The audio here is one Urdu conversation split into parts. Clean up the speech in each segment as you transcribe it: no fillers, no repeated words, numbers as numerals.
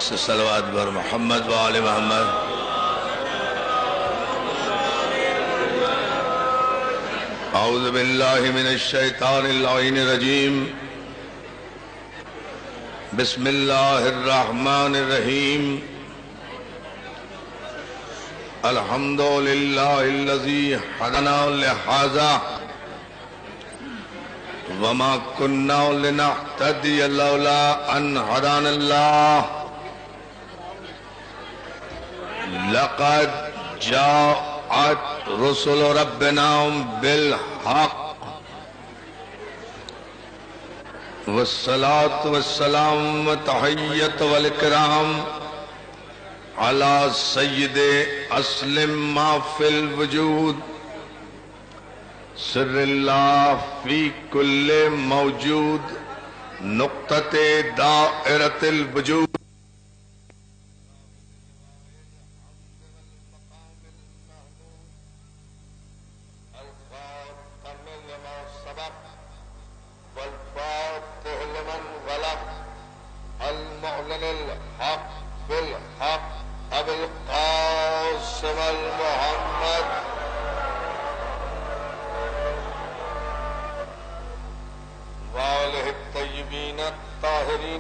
صلوات بر محمد وآل محمد. اعوذ باللہ من الشیطان اللعین الرجیم. بسم اللہ الرحمن الرحیم. الحمد للہ الذی ہدانا لہذا وما كنا لنهتدي لولا ان هدانا الله. لقد جاءت رسل ربنا بالحق والصلاة والسلام والتحية والإكرام على سيد أسلم ما في الوجود سر اللہ فی کل موجود نقطۃ دائرۃ الوجود.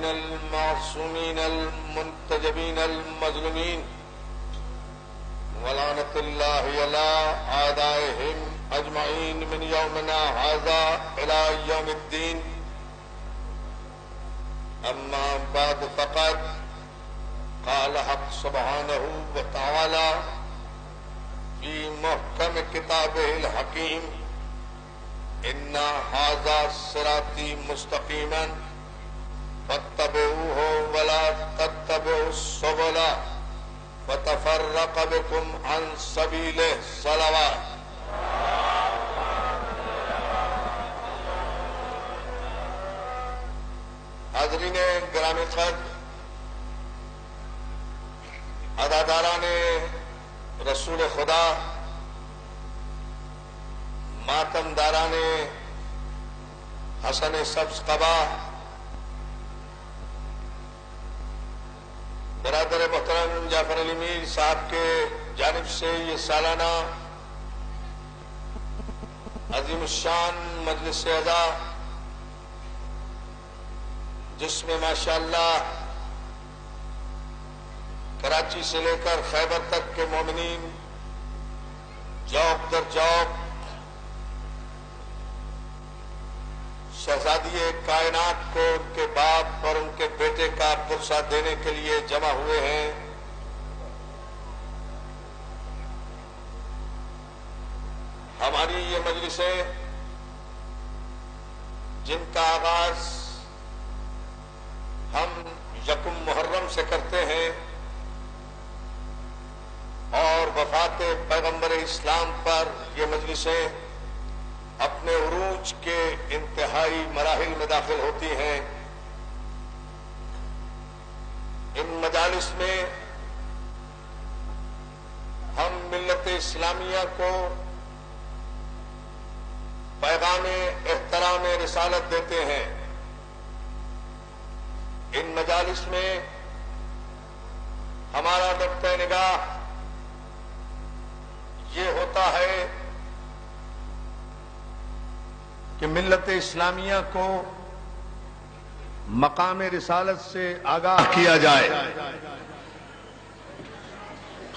المعصومين المنتجبين المظلومين ولعنة الله على أعدائهم أجمعين من يومنا هذا إلى يوم الدين. أما بعد فقد قال حق سبحانه وتعالى في محكم كتابه الحكيم إن هذا صراطي مستقيما فاتبعوه ولا تتبعوا السبل فتفرق بكم عن سبيله. صلوات. حاضرین گرامی قدر، عزاداران رسول خدا، ماتم داران حسن سبز قبا، برادر محترم جعفر علی میر صاحب کے جانب سے یہ سالانہ عظیم الشان مجلس عزا، جس میں ماشاءاللہ کراچی سے لے کر خیبر تک کے مومنین جوق در جوق شہزادی کائنات کو ان کے باپ اور ان کے بیٹے کا پرسہ دینے کے لیے جمع ہوئے ہیں. ہماری یہ مجلسیں جن کا آغاز ہم یکم محرم سے کرتے ہیں اور وفات پیغمبر اسلام پر یہ مجلسیں اپنے عروج کے انتہائی مراحل میں داخل ہوتی ہیں. ان مجالس میں ہم ملت اسلامیہ کو پیغام احترام رسالت دیتے ہیں. ان مجالس میں ہمارا نقطہ نگاہ یہ ہوتا ہے کہ ملت اسلامیہ کو مقام رسالت سے آگاہ کیا جائے.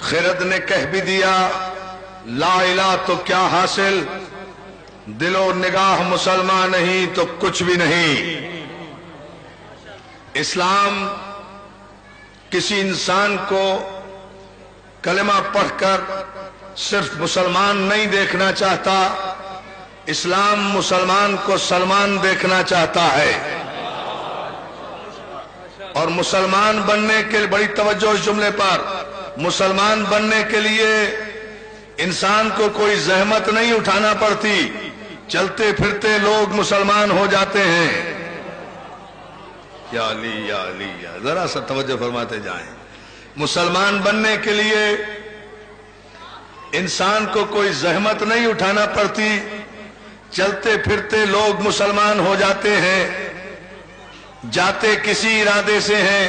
خرد نے کہہ بھی دیا لا الہ تو کیا حاصل، دل و نگاہ مسلمان نہیں تو کچھ بھی نہیں. اسلام کسی انسان کو کلمہ پڑھ کر صرف مسلمان نہیں دیکھنا چاہتا، اسلام مسلمان کو سلمان دیکھنا چاہتا ہے. اور مسلمان بننے کے بڑی توجہ اس جملے پر، مسلمان بننے کے لیے انسان کو کوئی زحمت نہیں اٹھانا پڑتی، چلتے پھرتے لوگ مسلمان ہو جاتے ہیں. یا علی یا علی یا، ذرا سا توجہ فرماتے جائیں. مسلمان بننے کے لیے انسان کو کوئی زحمت نہیں اٹھانا پڑتی، چلتے پھرتے لوگ مسلمان ہو جاتے ہیں. جاتے کسی ارادے سے ہیں،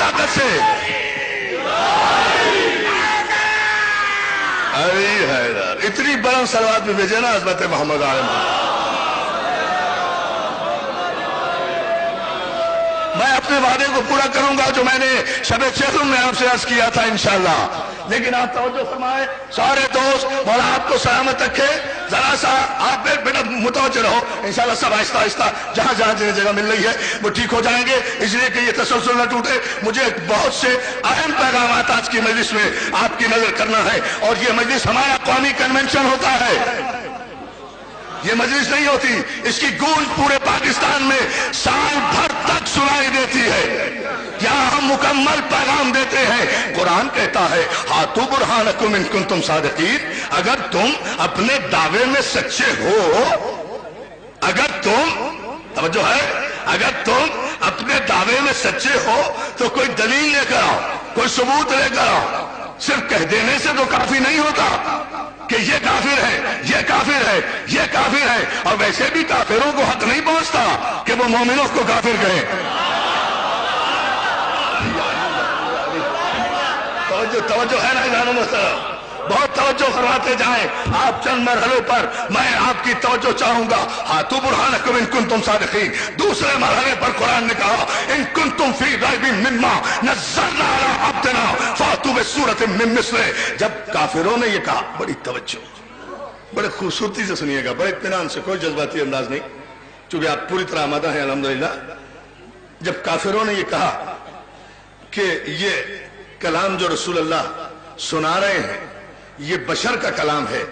طاقت سے ارے حیدر اتنی بلند صلوات بھی بھیجے نا حضرت محمد عالم. میں اپنے وعدے کو پورا کروں گا جو میں نے شب چہرم میں آپ سے عرض کیا تھا انشاءاللہ. لیکن آپ توجہ فرمائیں سارے دوست، مولا آپ کو سلامت رکھے. ذرا سا آپ بیٹا متوجہ رہو، انشاءاللہ سب آہستہ آہستہ جہاں جہاں جگہ جگہ مل رہی ہے وہ ٹھیک ہو جائیں گے، اس لیے کہ یہ تسلسل نہ ٹوٹے. مجھے بہت سے اہم پیغامات آج کی مجلس میں آپ کی نظر کرنا ہے. اور یہ مجلس ہمارا قومی کنونشن ہوتا ہے، یہ مجلس نہیں ہوتی. اس کی گونج پورے پاکستان میں سال بھر تک سنائی دیتی ہے. یہاں ہم مکمل پیغام دیتے ہیں. قرآن کہتا ہے ہاتھو برہانکم ان کنتم صادقین، اگر تم اپنے دعوے میں سچے ہو، اگر تم توجہ ہے، اگر تم اپنے دعوے میں سچے ہو تو کوئی دلیل لے کر آؤ، کوئی ثبوت لے کر آؤ. صرف کہہ دینے سے تو کافی نہیں ہوتا کہ یہ کافر ہے، یہ کافر ہے، یہ کافر ہے. اور ویسے بھی کافروں کو حق نہیں پہنچتا کہ وہ مومنوں کو کافر کہیں. توجہ ہے نا جانو محترم، بہت توجہ فرماتے جائیں. آپ چند مرحلوں پر میں آپ کی توجہ چاہوں گا. ہاتھو برہانکم ان کنتم صادقین. دوسرے مرحلے پر قرآن نے کہا ان کنتم فی ریب مما نزلنا علی عبدنا فاتوا بسورۃ من مثلہ. جب کافروں نے یہ کہا، بڑی توجہ، بڑے خوبصورتی سے سنیے گا، بڑے اطمینان سے، کوئی جذباتی انداز نہیں، چونکہ آپ پوری طرح آمادہ ہیں الحمدللہ. جب کافروں نے یہ کہا کہ یہ کلام جو رسول اللہ سنا رہے ہیں یہ بشر کا کلام ہے،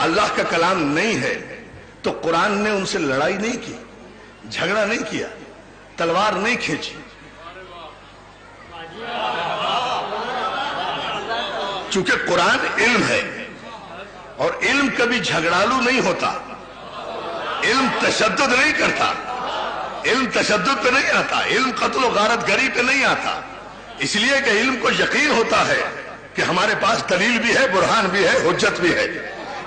اللہ کا کلام نہیں ہے، تو قرآن نے ان سے لڑائی نہیں کی، جھگڑا نہیں کیا، تلوار نہیں کھینچی. چونکہ قرآن علم ہے اور علم کبھی جھگڑالو نہیں ہوتا، علم تشدد نہیں کرتا، علم تشدد پہ نہیں آتا، علم قتل و غارت گری پہ نہیں آتا. اس لیے کہ علم کو یقین ہوتا ہے کہ ہمارے پاس دلیل بھی ہے، برہان بھی ہے، حجت بھی ہے.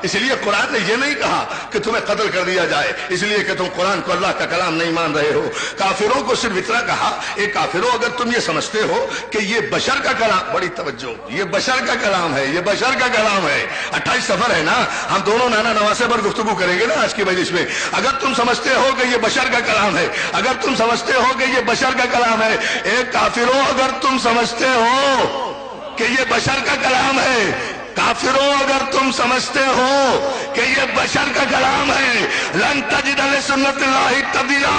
اس لیے قرآن نے یہ نہیں کہا کہ تمہیں قتل کر دیا جائے اس لیے کہ تم قرآن کو اللہ کا کلام نہیں مان رہے ہو. کافروں کو صرف اتنا کہا اے کافروں اگر تم یہ سمجھتے ہو کہ یہ بشر کا کلام، بڑی توجہ، یہ بشر کا کلام ہے، یہ بشر کا کلام ہے. 28 سفر ہے نا، ہم دونوں نانا نواسے پر گفتگو کریں گے نا آج کی مجلس میں. اگر تم سمجھتے ہو کہ یہ بشر کا کلام ہے، اگر تم سمجھتے ہو کہ یہ بشر کا کلام ہے، اے کافروں اگر تم سمجھتے ہو کہ یہ بشر کا کلام ہے، کافروں اگر تم سمجھتے ہو کہ یہ بشر کا کلام ہے، لن تجد لسنت اللہ تبدیلا،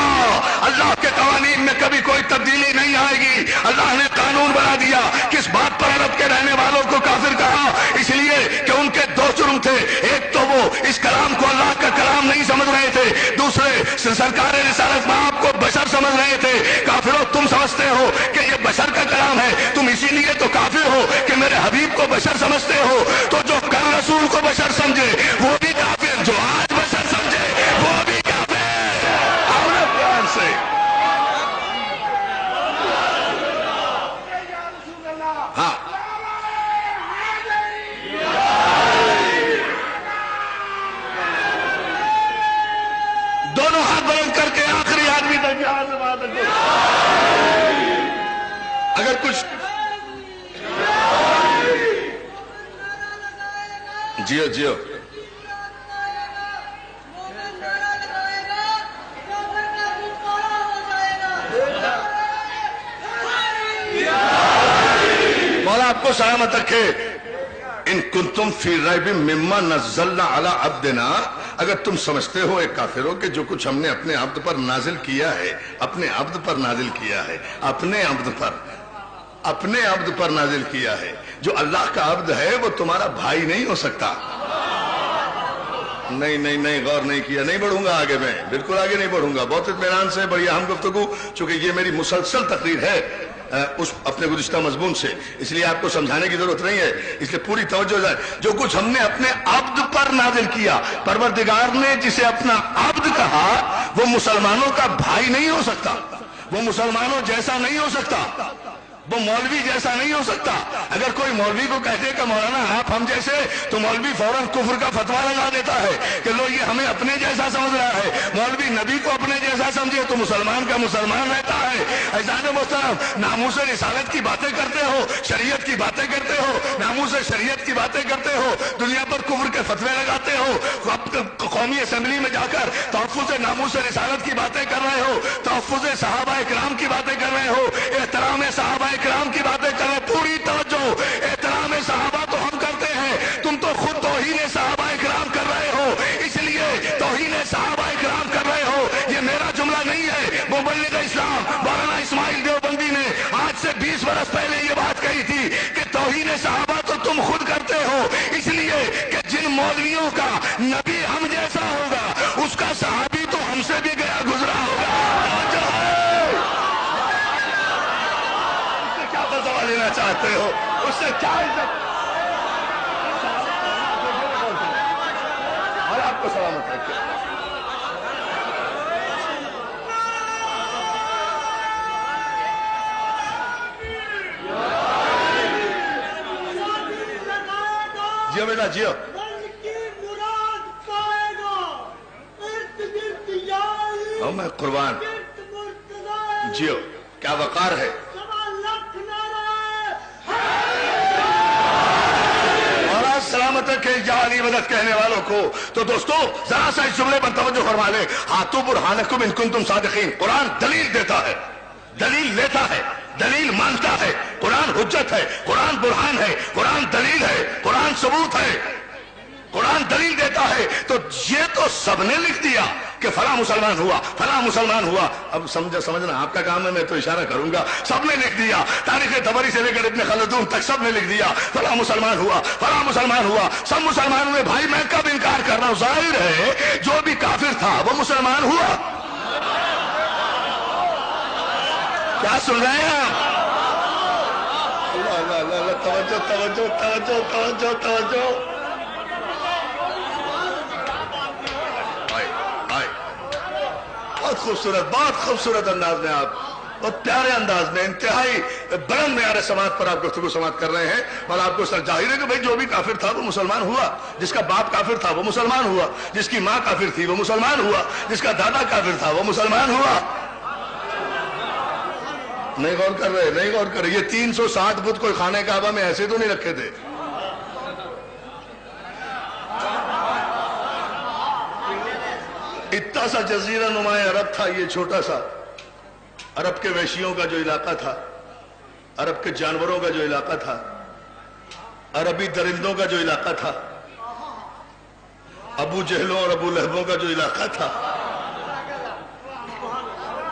اللہ کے قوانین میں کبھی کوئی تبدیلی نہیں آئے گی. اللہ نے قانون بنا دیا. کس بات پر عرب کے رہنے والوں کو کافر کہا؟ اس لیے کہ ان کے دو جرم تھے. ایک تو وہ اس کلام کو اللہ کا کلام نہیں سمجھ رہے تھے، دوسرے سرکار رسالت میں آپ کو بشر سمجھ رہے تھے. کافروں تم سمجھتے ہو کہ یہ بشر کا کلام ہے، تم اسی لیے تو کافر ہو کہ میرے حبیب کو بشر سمجھتے ہو. تو جو کل رسول کو بشر سمجھے وہ بھی کافر، جو آج بشر سمجھے وہ بھی کافر. آؤ قرآن سے ہاں دونوں ہاتھ بلند کر کے آخری آدمی تک اگر کچھ جیو جیو مولا آپ کو سلامت رکھے. ان کنتم فی ریب مما نزلنا علی عبدنا، اگر تم سمجھتے ہو ایک کافروں کہ جو کچھ ہم نے اپنے عبد پر نازل کیا ہے، اپنے عبد پر نازل کیا ہے، اپنے عبد پر نازل کیا ہے، جو اللہ کا عبد ہے وہ تمہارا بھائی نہیں ہو سکتا. نہیں غور نہیں کیا. نہیں بڑھوں گا آگے، میں بالکل آگے نہیں بڑھوں گا. بہت اطمینان سے بڑی اہم گفتگو، چونکہ یہ میری مسلسل تقریر ہے اس اپنے گزشتہ مضمون سے، اس لیے آپ کو سمجھانے کی ضرورت نہیں ہے. اس لیے پوری توجہ جائے. جو کچھ ہم نے اپنے عبد پر نازل کیا، پروردگار نے جسے اپنا عبد کہا وہ مسلمانوں کا بھائی نہیں ہو سکتا، وہ مسلمانوں جیسا نہیں ہو سکتا. وہ مولوی جیسا نہیں ہو سکتا. اگر کوئی مولوی کو کہتے کہ مولانا آپ ہم جیسے, تو مولوی فوراً کفر کا فتویٰ لگا دیتا ہے کہ لو یہ ہمیں اپنے جیسا سمجھ رہا ہے. مولوی نبی کو اپنے جیسا سمجھے تو مسلمان کا مسلمان رہتا ہے. عزیزان محترم, ناموس رسالت کی باتیں کرتے ہو, شریعت کی باتیں کرتے ہو, ناموس شریعت کی باتیں کرتے ہو, دنیا پر کفر کے فتوے لگاتے ہو, قومی اسمبلی میں جا کر تحفظ ناموس رسالت کی باتیں کر رہے ہو, تحفظ صحابہ اکرام کی باتیں کر رہے ہو, احترام صحابہ اکرام کی باتیں کر رہے ہو. پوری توجہ, احترام صحابہ تو ہم کرتے ہیں, تم تو خود توہین صحابہ اکرام کر رہے ہو, اس لیے توہین صحابہ اکرام کر رہے ہو. یہ میرا جملہ نہیں ہے, مبلغ اسلام مولانا اسماعیل دیوبندی نے آج سے 20 برس پہلے یہ بات کہی تھی کہ توہین صحابہ تو تم خود کرتے ہو, اس لیے کہ جن مولویوں کا نبی ہم جیسا ہوگا اس کا صحابی تو ہم سے بھی گیا گزرا ہوگا. کیا بدوا لینا چاہتے ہو, اس سے کیا عزت. اور آپ کو سلامت رکھے. جیو بیٹا جیو. میں قربان. جیو, کیا وقار ہے. اور سلامت رکھے جعلی مدد کہنے والوں کو. تو دوستو ذرا سا اس جملے پر توجہ فرما لے. ہاتھوں برہانکم ان کنتم صادقین. قرآن دلیل دیتا ہے, دلیل لیتا ہے, دلیل مانتا ہے. قرآن حجت ہے, قرآن برہان ہے, قرآن دلیل ہے, قرآن ثبوت ہے, قرآن دلیل دیتا ہے. تو یہ تو سب نے لکھ دیا کہ فلاں مسلمان ہوا, فلاں مسلمان ہوا. اب سمجھنا آپ کا کام ہے, میں تو اشارہ کروں گا. سب نے لکھ دیا, تاریخ طبری سے لے کر ابن خلدون تک سب نے لکھ دیا فلاں مسلمان ہوا, فلاں مسلمان ہوا. سب مسلمان ہوئے. بھائی میں کب انکار کر رہا ہوں, ظاہر ہے جو بھی کافر تھا وہ مسلمان ہوا. کیا سن رہے ہیں آپ. اللہ اللہ اللہ, توجہ توجہ توجہ توجہ توجہ. بہت خوبصورت, بہت خوبصورت انداز میں آپ, بہت پیارے انداز میں, انتہائی بلند معیار سماعت پر آپ گفتگو سماعت کر رہے ہیں. اور آپ کو سر ظاہر ہے کہ بھئی جو بھی کافر تھا وہ مسلمان ہوا. جس کا باپ کافر تھا وہ مسلمان ہوا, جس کی ماں کافر تھی وہ مسلمان ہوا, جس کا دادا کافر تھا وہ مسلمان ہوا. نہیں غور کر رہے, نہیں غور کر رہے. یہ 360 بت کوئی خانہ کعبہ میں ایسے تو نہیں رکھے تھے. اتنا سا جزیرہ نمایاں عرب تھا, یہ چھوٹا سا عرب کے وحشیوں کا جو علاقہ تھا, عرب کے جانوروں کا جو علاقہ تھا, عربی درندوں کا جو علاقہ تھا, ابو جہلوں اور ابو لہبوں کا جو علاقہ تھا,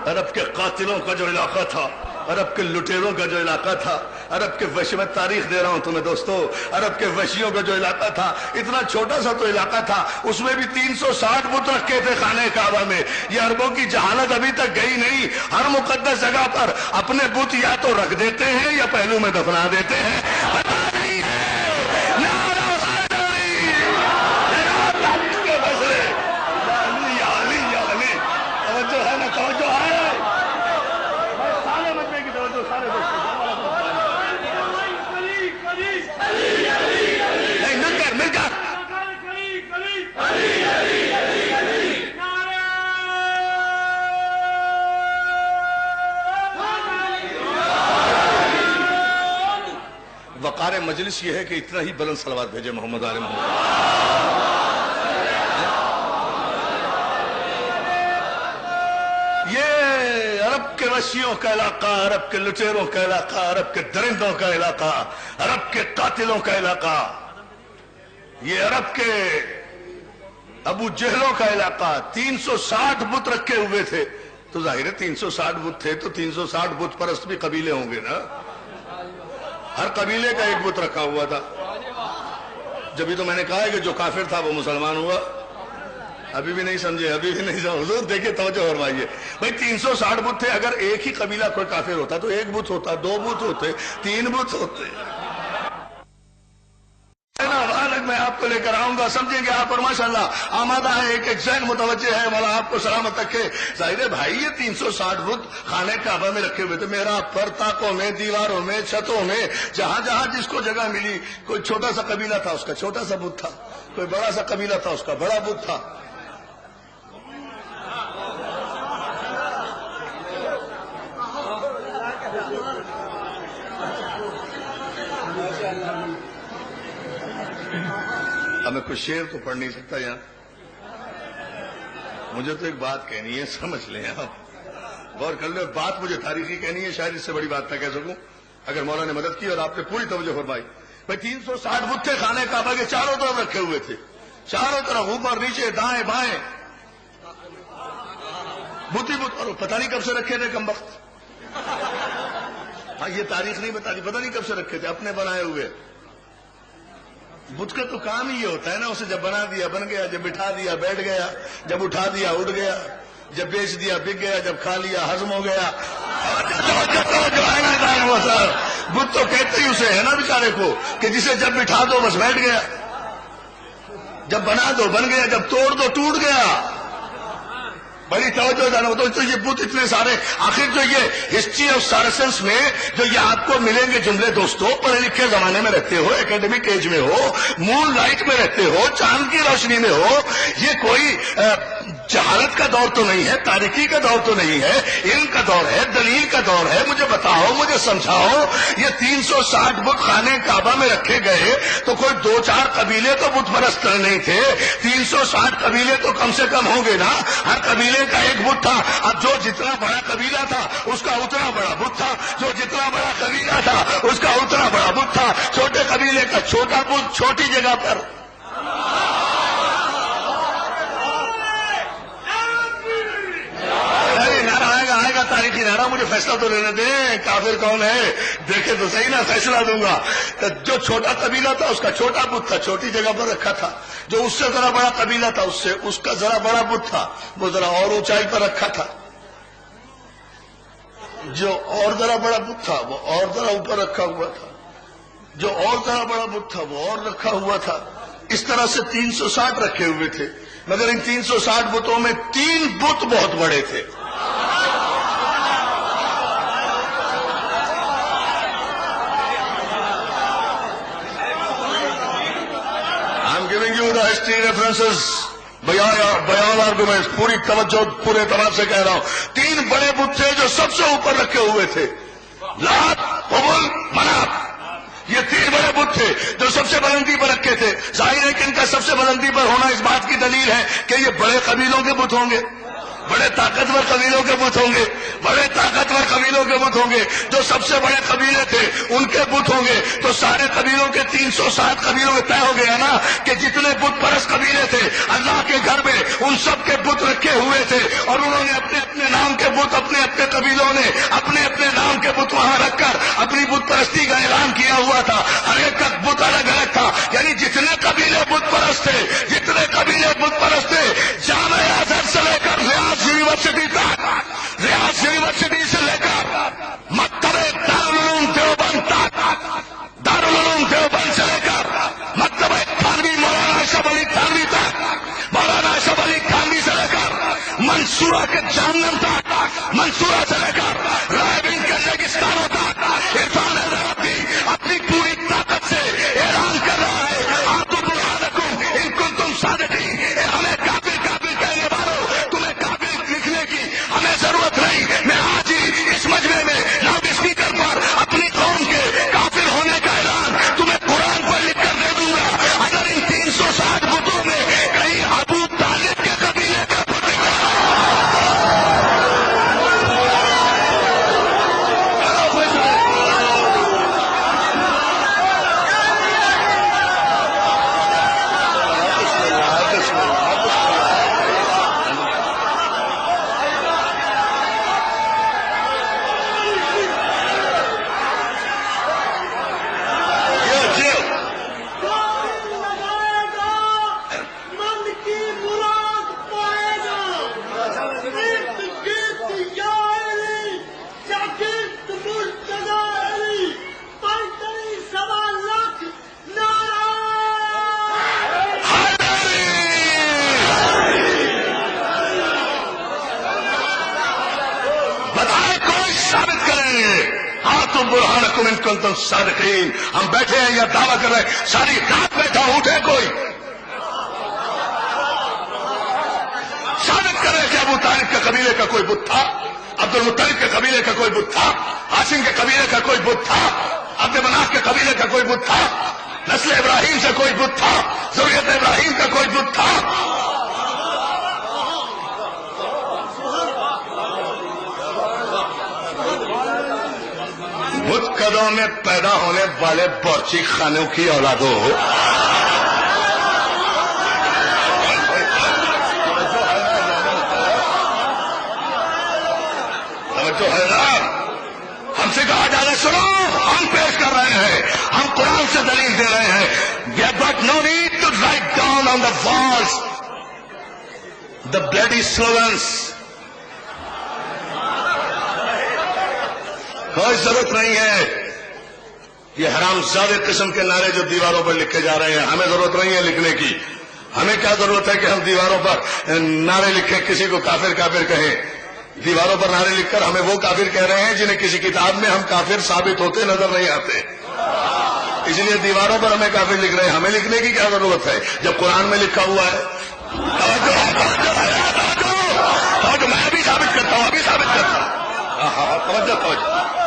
عرب کے قاتلوں کا جو علاقہ تھا, عرب کے لٹیروں کا جو علاقہ تھا, عرب کے وحشی, میں تاریخ دے رہا ہوں تمہیں دوستو, عرب کے وحشیوں کا جو علاقہ تھا, اتنا چھوٹا سا تو علاقہ تھا, اس میں بھی 360 بت رکھے تھے خانہ کعبہ میں. یہ عربوں کی جہالت ابھی تک گئی نہیں. ہر مقدس جگہ پر اپنے بت یا تو رکھ دیتے ہیں یا پہلو میں دفنا دیتے ہیں. پتہ نہیں ہے. توجہ ہے نا, توجہ ہے. وقار مجلس یہ ہے کہ اتنا ہی بلند صلوات بھیجے محمد آل محمد. یہ عرب کے وحشیوں کا علاقہ, عرب کے لٹیروں کا علاقہ, عرب کے درندوں کا علاقہ, عرب کے قاتلوں کا علاقہ, یہ عرب کے ابو جہلوں کا علاقہ. 360 بت رکھے ہوئے تھے. تو ظاہر ہے 360 بت تھے تو 360 بت پرست بھی قبیلے ہوں گے نا. ہر قبیلے کا ایک بت رکھا ہوا تھا. جبھی تو میں نے کہا ہے کہ جو کافر تھا وہ مسلمان ہوا. ابھی بھی نہیں سمجھے, ابھی بھی نہیں سمجھے. حضور دیکھیں, توجہ فرمائیے. بھئی 360 بت تھے. اگر ایک ہی قبیلہ کوئی کافر ہوتا تو ایک بت ہوتا, 2 بت ہوتے, 3 بت ہوتے. میں آپ کو لے کر آؤں گا, سمجھیں گے آپ, اور ماشاءاللہ آمادہ ہے, ایک ذہن متوجہ ہے, مولا آپ کو سلامت رکھے. ظاہر ہے بھائی یہ 360 بت خانے کعبہ میں رکھے ہوئے تھے, میرا پر تاکوں میں, دیواروں میں, چھتوں میں, جہاں جہاں جس کو جگہ ملی. کوئی چھوٹا سا قبیلہ تھا اس کا چھوٹا سا بت تھا, کوئی بڑا سا قبیلہ تھا اس کا بڑا بت تھا. اب میں کچھ شعر تو پڑھ نہیں سکتا یہاں, مجھے تو ایک بات کہنی ہے, سمجھ لیں آپ, غور کر لیں. بات مجھے تاریخی کہنی ہے, شاید اس سے بڑی بات نہ کہہ سکوں اگر مولا نے مدد کی اور آپ نے پوری توجہ فرمائی. بھائی 360 بت تھے خانے کعبہ کے چاروں طرف رکھے ہوئے تھے, چاروں طرف, اوپر نیچے دائیں بائیں, بت ہی بت. اور پتہ نہیں کب سے رکھے تھے کمبخت, ہاں یہ تاریخ نہیں بتا دی, پتہ نہیں کب سے رکھے تھے, اپنے بنائے ہوئے. بت کا تو کام ہی یہ ہوتا ہے نا, اسے جب بنا دیا بن گیا, جب بٹھا دیا بیٹھ گیا, جب اٹھا دیا اٹھ گیا, جب بیچ دیا بک گیا, جب کھا لیا ہضم ہو گیا. بت تو کہتے ہی اسے ہے نا بیچارے کو کہ جسے جب بٹھا دو بس بیٹھ گیا, جب بنا دو بن گیا, جب توڑ دو ٹوٹ گیا. بڑی توجہ جانا ہوتا. تو یہ بت اتنے سارے, آخر جو یہ ہسٹری آف سارسنس میں جو یہ آپ کو ملیں گے جملے دوستوں, پڑھے لکھے زمانے میں رہتے ہو, اکیڈمک ایج میں ہو, مون لائٹ میں رہتے ہو, چاند کی روشنی میں ہو, یہ کوئی جہالت کا دور تو نہیں ہے, تاریخی کا دور تو نہیں ہے, علم کا دور ہے, دلیل کا دور ہے. مجھے بتاؤ, مجھے سمجھاؤ, یہ 360 بت خانے کعبہ میں رکھے گئے تو کوئی 2-4 قبیلے تو بت پرست نہیں تھے, 360 قبیلے تو کم سے کم ہوں گے نا. ہر قبیلے کا ایک بت تھا. اب جو جتنا بڑا قبیلہ تھا اس کا اتنا بڑا بت تھا, جو جتنا بڑا قبیلہ تھا اس کا اتنا بڑا بت تھا. چھوٹے قبیلے کا چھوٹا بت چھوٹی جگہ پر. آئے گا تاریخی نعرہ, مجھے فیصلہ تو لینے دیں, کافر کون ہے دیکھے تو صحیح نا, فیصلہ دوں گا. جو چھوٹا قبیلہ تھا اس کا چھوٹا بت تھا, چھوٹی جگہ پر رکھا تھا. جو اس سے ذرا بڑا قبیلہ تھا اس کا ذرا بڑا بت تھا, وہ ذرا اور اونچائی پر رکھا تھا. جو اور ذرا بڑا بت تھا وہ اور ذرا اوپر رکھا ہوا تھا. جو اور ذرا بڑا بت تھا وہ اور رکھا ہوا تھا. اس طرح سے 360 رکھے ہوئے تھے, مگر ان 360 بتوں میں 3 بت بہت بڑے تھے. giving you the history references, بیان آرگومنٹس, پوری توجہ پورے اعتماد سے کہہ رہا ہوں. 3 بڑے بت تھے جو سب سے اوپر رکھے ہوئے تھے, لات, حبل, منات. یہ 3 بڑے بت تھے جو سب سے بلندی پر رکھے تھے. ظاہر ہے کہ ان کا سب سے بلندی پر ہونا اس بات کی دلیل ہے کہ یہ بڑے قبیلوں کے بت ہوں گے, بڑے طاقتور قبیلوں کے بت ہوں گے, بڑے طاقتور قبیلوں کے بت ہوں گے. جو سب سے بڑے قبیلے تھے ان کے بت ہوں گے. تو سارے قبیلوں کے 360 قبیلوں میں طے ہو گیا نا کہ جتنے بت پرست قبیلے تھے اللہ کے گھر میں ان سب کے بت رکھے ہوئے تھے, اور انہوں نے اپنے اپنے نام کے بت, اپنے اپنے قبیلوں نے اپنے اپنے نام کے بت وہاں رکھ کر اپنی بت پرستی کا اعلان کیا ہوا تھا. ہر ایک کا بت الگ الگ تھا. یعنی جتنے قبیلے بت پرست تھے, جتنے قبیلے بت پرست تھے, جامع ازہر سے لے کر ریاض یونیورسٹی تک, ریاض یونیورسٹی سے لے کر مکتب دارالعلوم دیوبند تک, دارالعلوم دیوبند سے لے کر مکتب تھانوی مولانا اشرف علی تھانوی تک, مولانا اشرف علی تھانوی سے لے کر منصورہ کے جہنم تک, منصورہ سے لے کر رائے بن کے ریگستانوں تک, برہانکم ان کنتم صادقین. ہم بیٹھے ہیں یا دعویٰ کر رہے ہیں ساری رات بیٹھا ہوں, اٹھے کوئی ثابت کرے کہ ابو طالب کے قبیلے کا کوئی بت تھا, عبد المطلب کے قبیلے کا کوئی بت تھا, ہاشم کے قبیلے کا کوئی بت تھا, عبد مناف کے قبیلے کا کوئی بت تھا, نسل ابراہیم سے کوئی بت تھا, ذریت ابراہیم کا کوئی بت تھا. بت قدوں میں پیدا ہونے والے بورچی خانوں کی اولادوں, توجہ ہے نا, ہم سے کہا جا رہا ہے سنو, ہم پیش کر رہے ہیں, ہم قرآن سے دلیل دے رہے ہیں. We have got no need to write down on the walls the bloody slogans. کوئی ضرورت نہیں ہے یہ حرام زادہ قسم کے نعرے جو دیواروں پر لکھے جا رہے ہیں, ہمیں ضرورت نہیں ہے لکھنے کی. ہمیں کیا ضرورت ہے کہ ہم دیواروں پر نعرے لکھیں, کسی کو کافر کافر کہیں. دیواروں پر نعرے لکھ کر ہمیں وہ کافر کہہ رہے ہیں جنہیں کسی کتاب میں ہم کافر ثابت ہوتے نظر نہیں آتے, اس لیے دیواروں پر ہمیں کافر لکھ رہے ہیں. ہمیں لکھنے کی کیا ضرورت ہے جب قرآن میں لکھا ہوا ہے. تو میں بھی ثابت کرتا ہوں, ابھی ثابت کرتا ہوں. توجہ,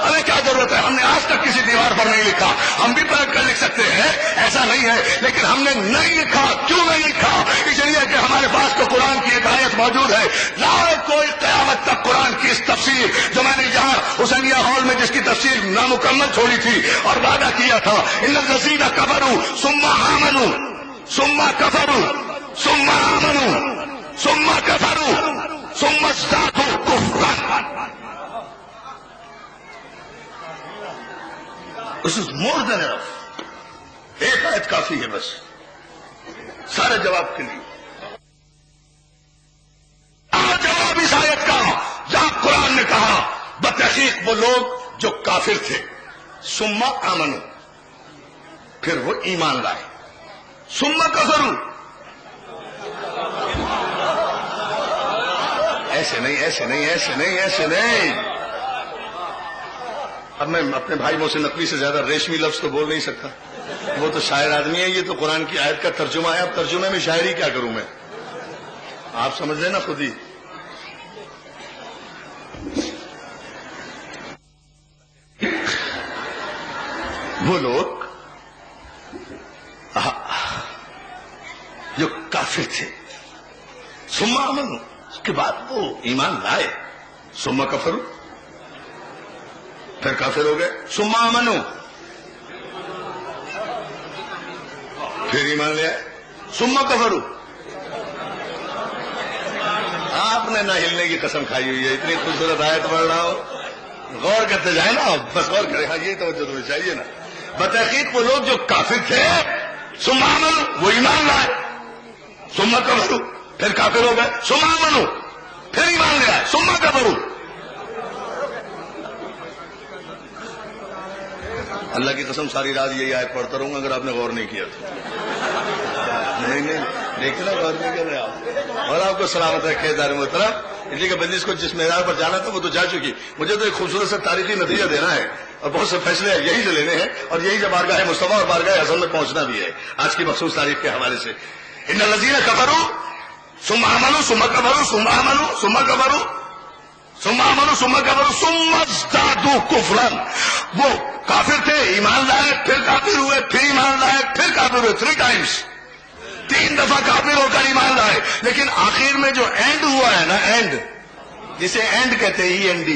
ہمیں کیا ضرورت ہے, ہم نے آج تک کسی دیوار پر نہیں لکھا. ہم بھی پلٹ کر لکھ سکتے ہیں, ایسا نہیں ہے, لیکن ہم نے نہیں لکھا. کیوں نہیں لکھا؟ اس لیے کہ ہمارے پاس تو قرآن کی ایک آیت موجود ہے. لا کوئی قیامت تک قرآن کی اس تفسیر جو میں نے یہاں حسینیہ ہال میں جس کی تفسیر نامکمل چھوڑی تھی اور وعدہ کیا تھا, ان الذین کفروا ثم آمنوا ثم کفروا ثم آمنوا ثم کفروا ثم ازدادوا کفرا. This is more than enough. ایک آیت کافی ہے بس سارے جواب کے لیے. جواب اس آیت کا جہاں قرآن نے کہا بتحقیق وہ لوگ جو کافر تھے, ثم آمنوا, پھر وہ ایمان لائے, ثم کفروا. ایسے نہیں, ایسے نہیں, ایسے نہیں, ایسے نہیں. اب میں اپنے بھائی محسن نقوی سے زیادہ ریشمی لفظ تو بول نہیں سکتا, وہ تو شاعر آدمی ہے, یہ تو قرآن کی آیت کا ترجمہ ہے. اب ترجمے میں شاعری کیا کروں میں, آپ سمجھ لیں نا خود ہی. وہ لوگ جو کافر تھے, ثم آمنوا, اس کے بعد وہ ایمان لائے, ثم کفروا, پھر کافر ہو گئے, ثم آمنوا, پھر ایمان لے آئے, ثم کفروا. آپ نے نہ ہلنے کی قسم کھائی ہوئی ہے, اتنی خوبصورت آیت پڑھ رہا ہو, غور کرتے جائیں نا, بس غور کریں. ہاں یہ توجہ تمہیں چاہیے نا. بتحقیق وہ لوگ جو کافر تھے, ثم آمنوا, وہ ایمان لائے, ثم کفروا, پھر کافر ہو گئے, ثم آمنوا, پھر ایمان لے آئے, ثم کفروا. اللہ کی قسم ساری رات یہی آیت پڑھتا رہوں گا اگر آپ نے غور نہیں کیا تو. نہیں دیکھیں نا, غور نہیں کر رہے آپ. اور آپ کو سلامت رکھے دار محترم. اس لیے کہ بندش کو جس معیار پر جانا تھا وہ تو جا چکی. مجھے تو ایک خوبصورت سے تاریخی نتیجہ دینا ہے اور بہت سے فیصلے یہی سے لینے ہیں, اور یہی جب بارگاہ مصطفیٰ اور بارگاہ حسن میں پہنچنا بھی ہے آج کی مخصوص تاریخ کے حوالے سے. ان الذین کفروا ثم آمنوا ثم کفروا ثم آمنوا ثم کفروا ثم آمنوا ثم کفروا ثم ازدادوا کفرا. وہ کافر تھے, ایمان لائے, پھر کافر ہوئے, پھر ایمان لائے, پھر کافر ہوئے. 3 times, 3 دفعہ کافر ہو کر ایمان لائے. لیکن آخر میں جو اینڈ ہوا ہے نا, اینڈ جسے اینڈ کہتے ہیں, END,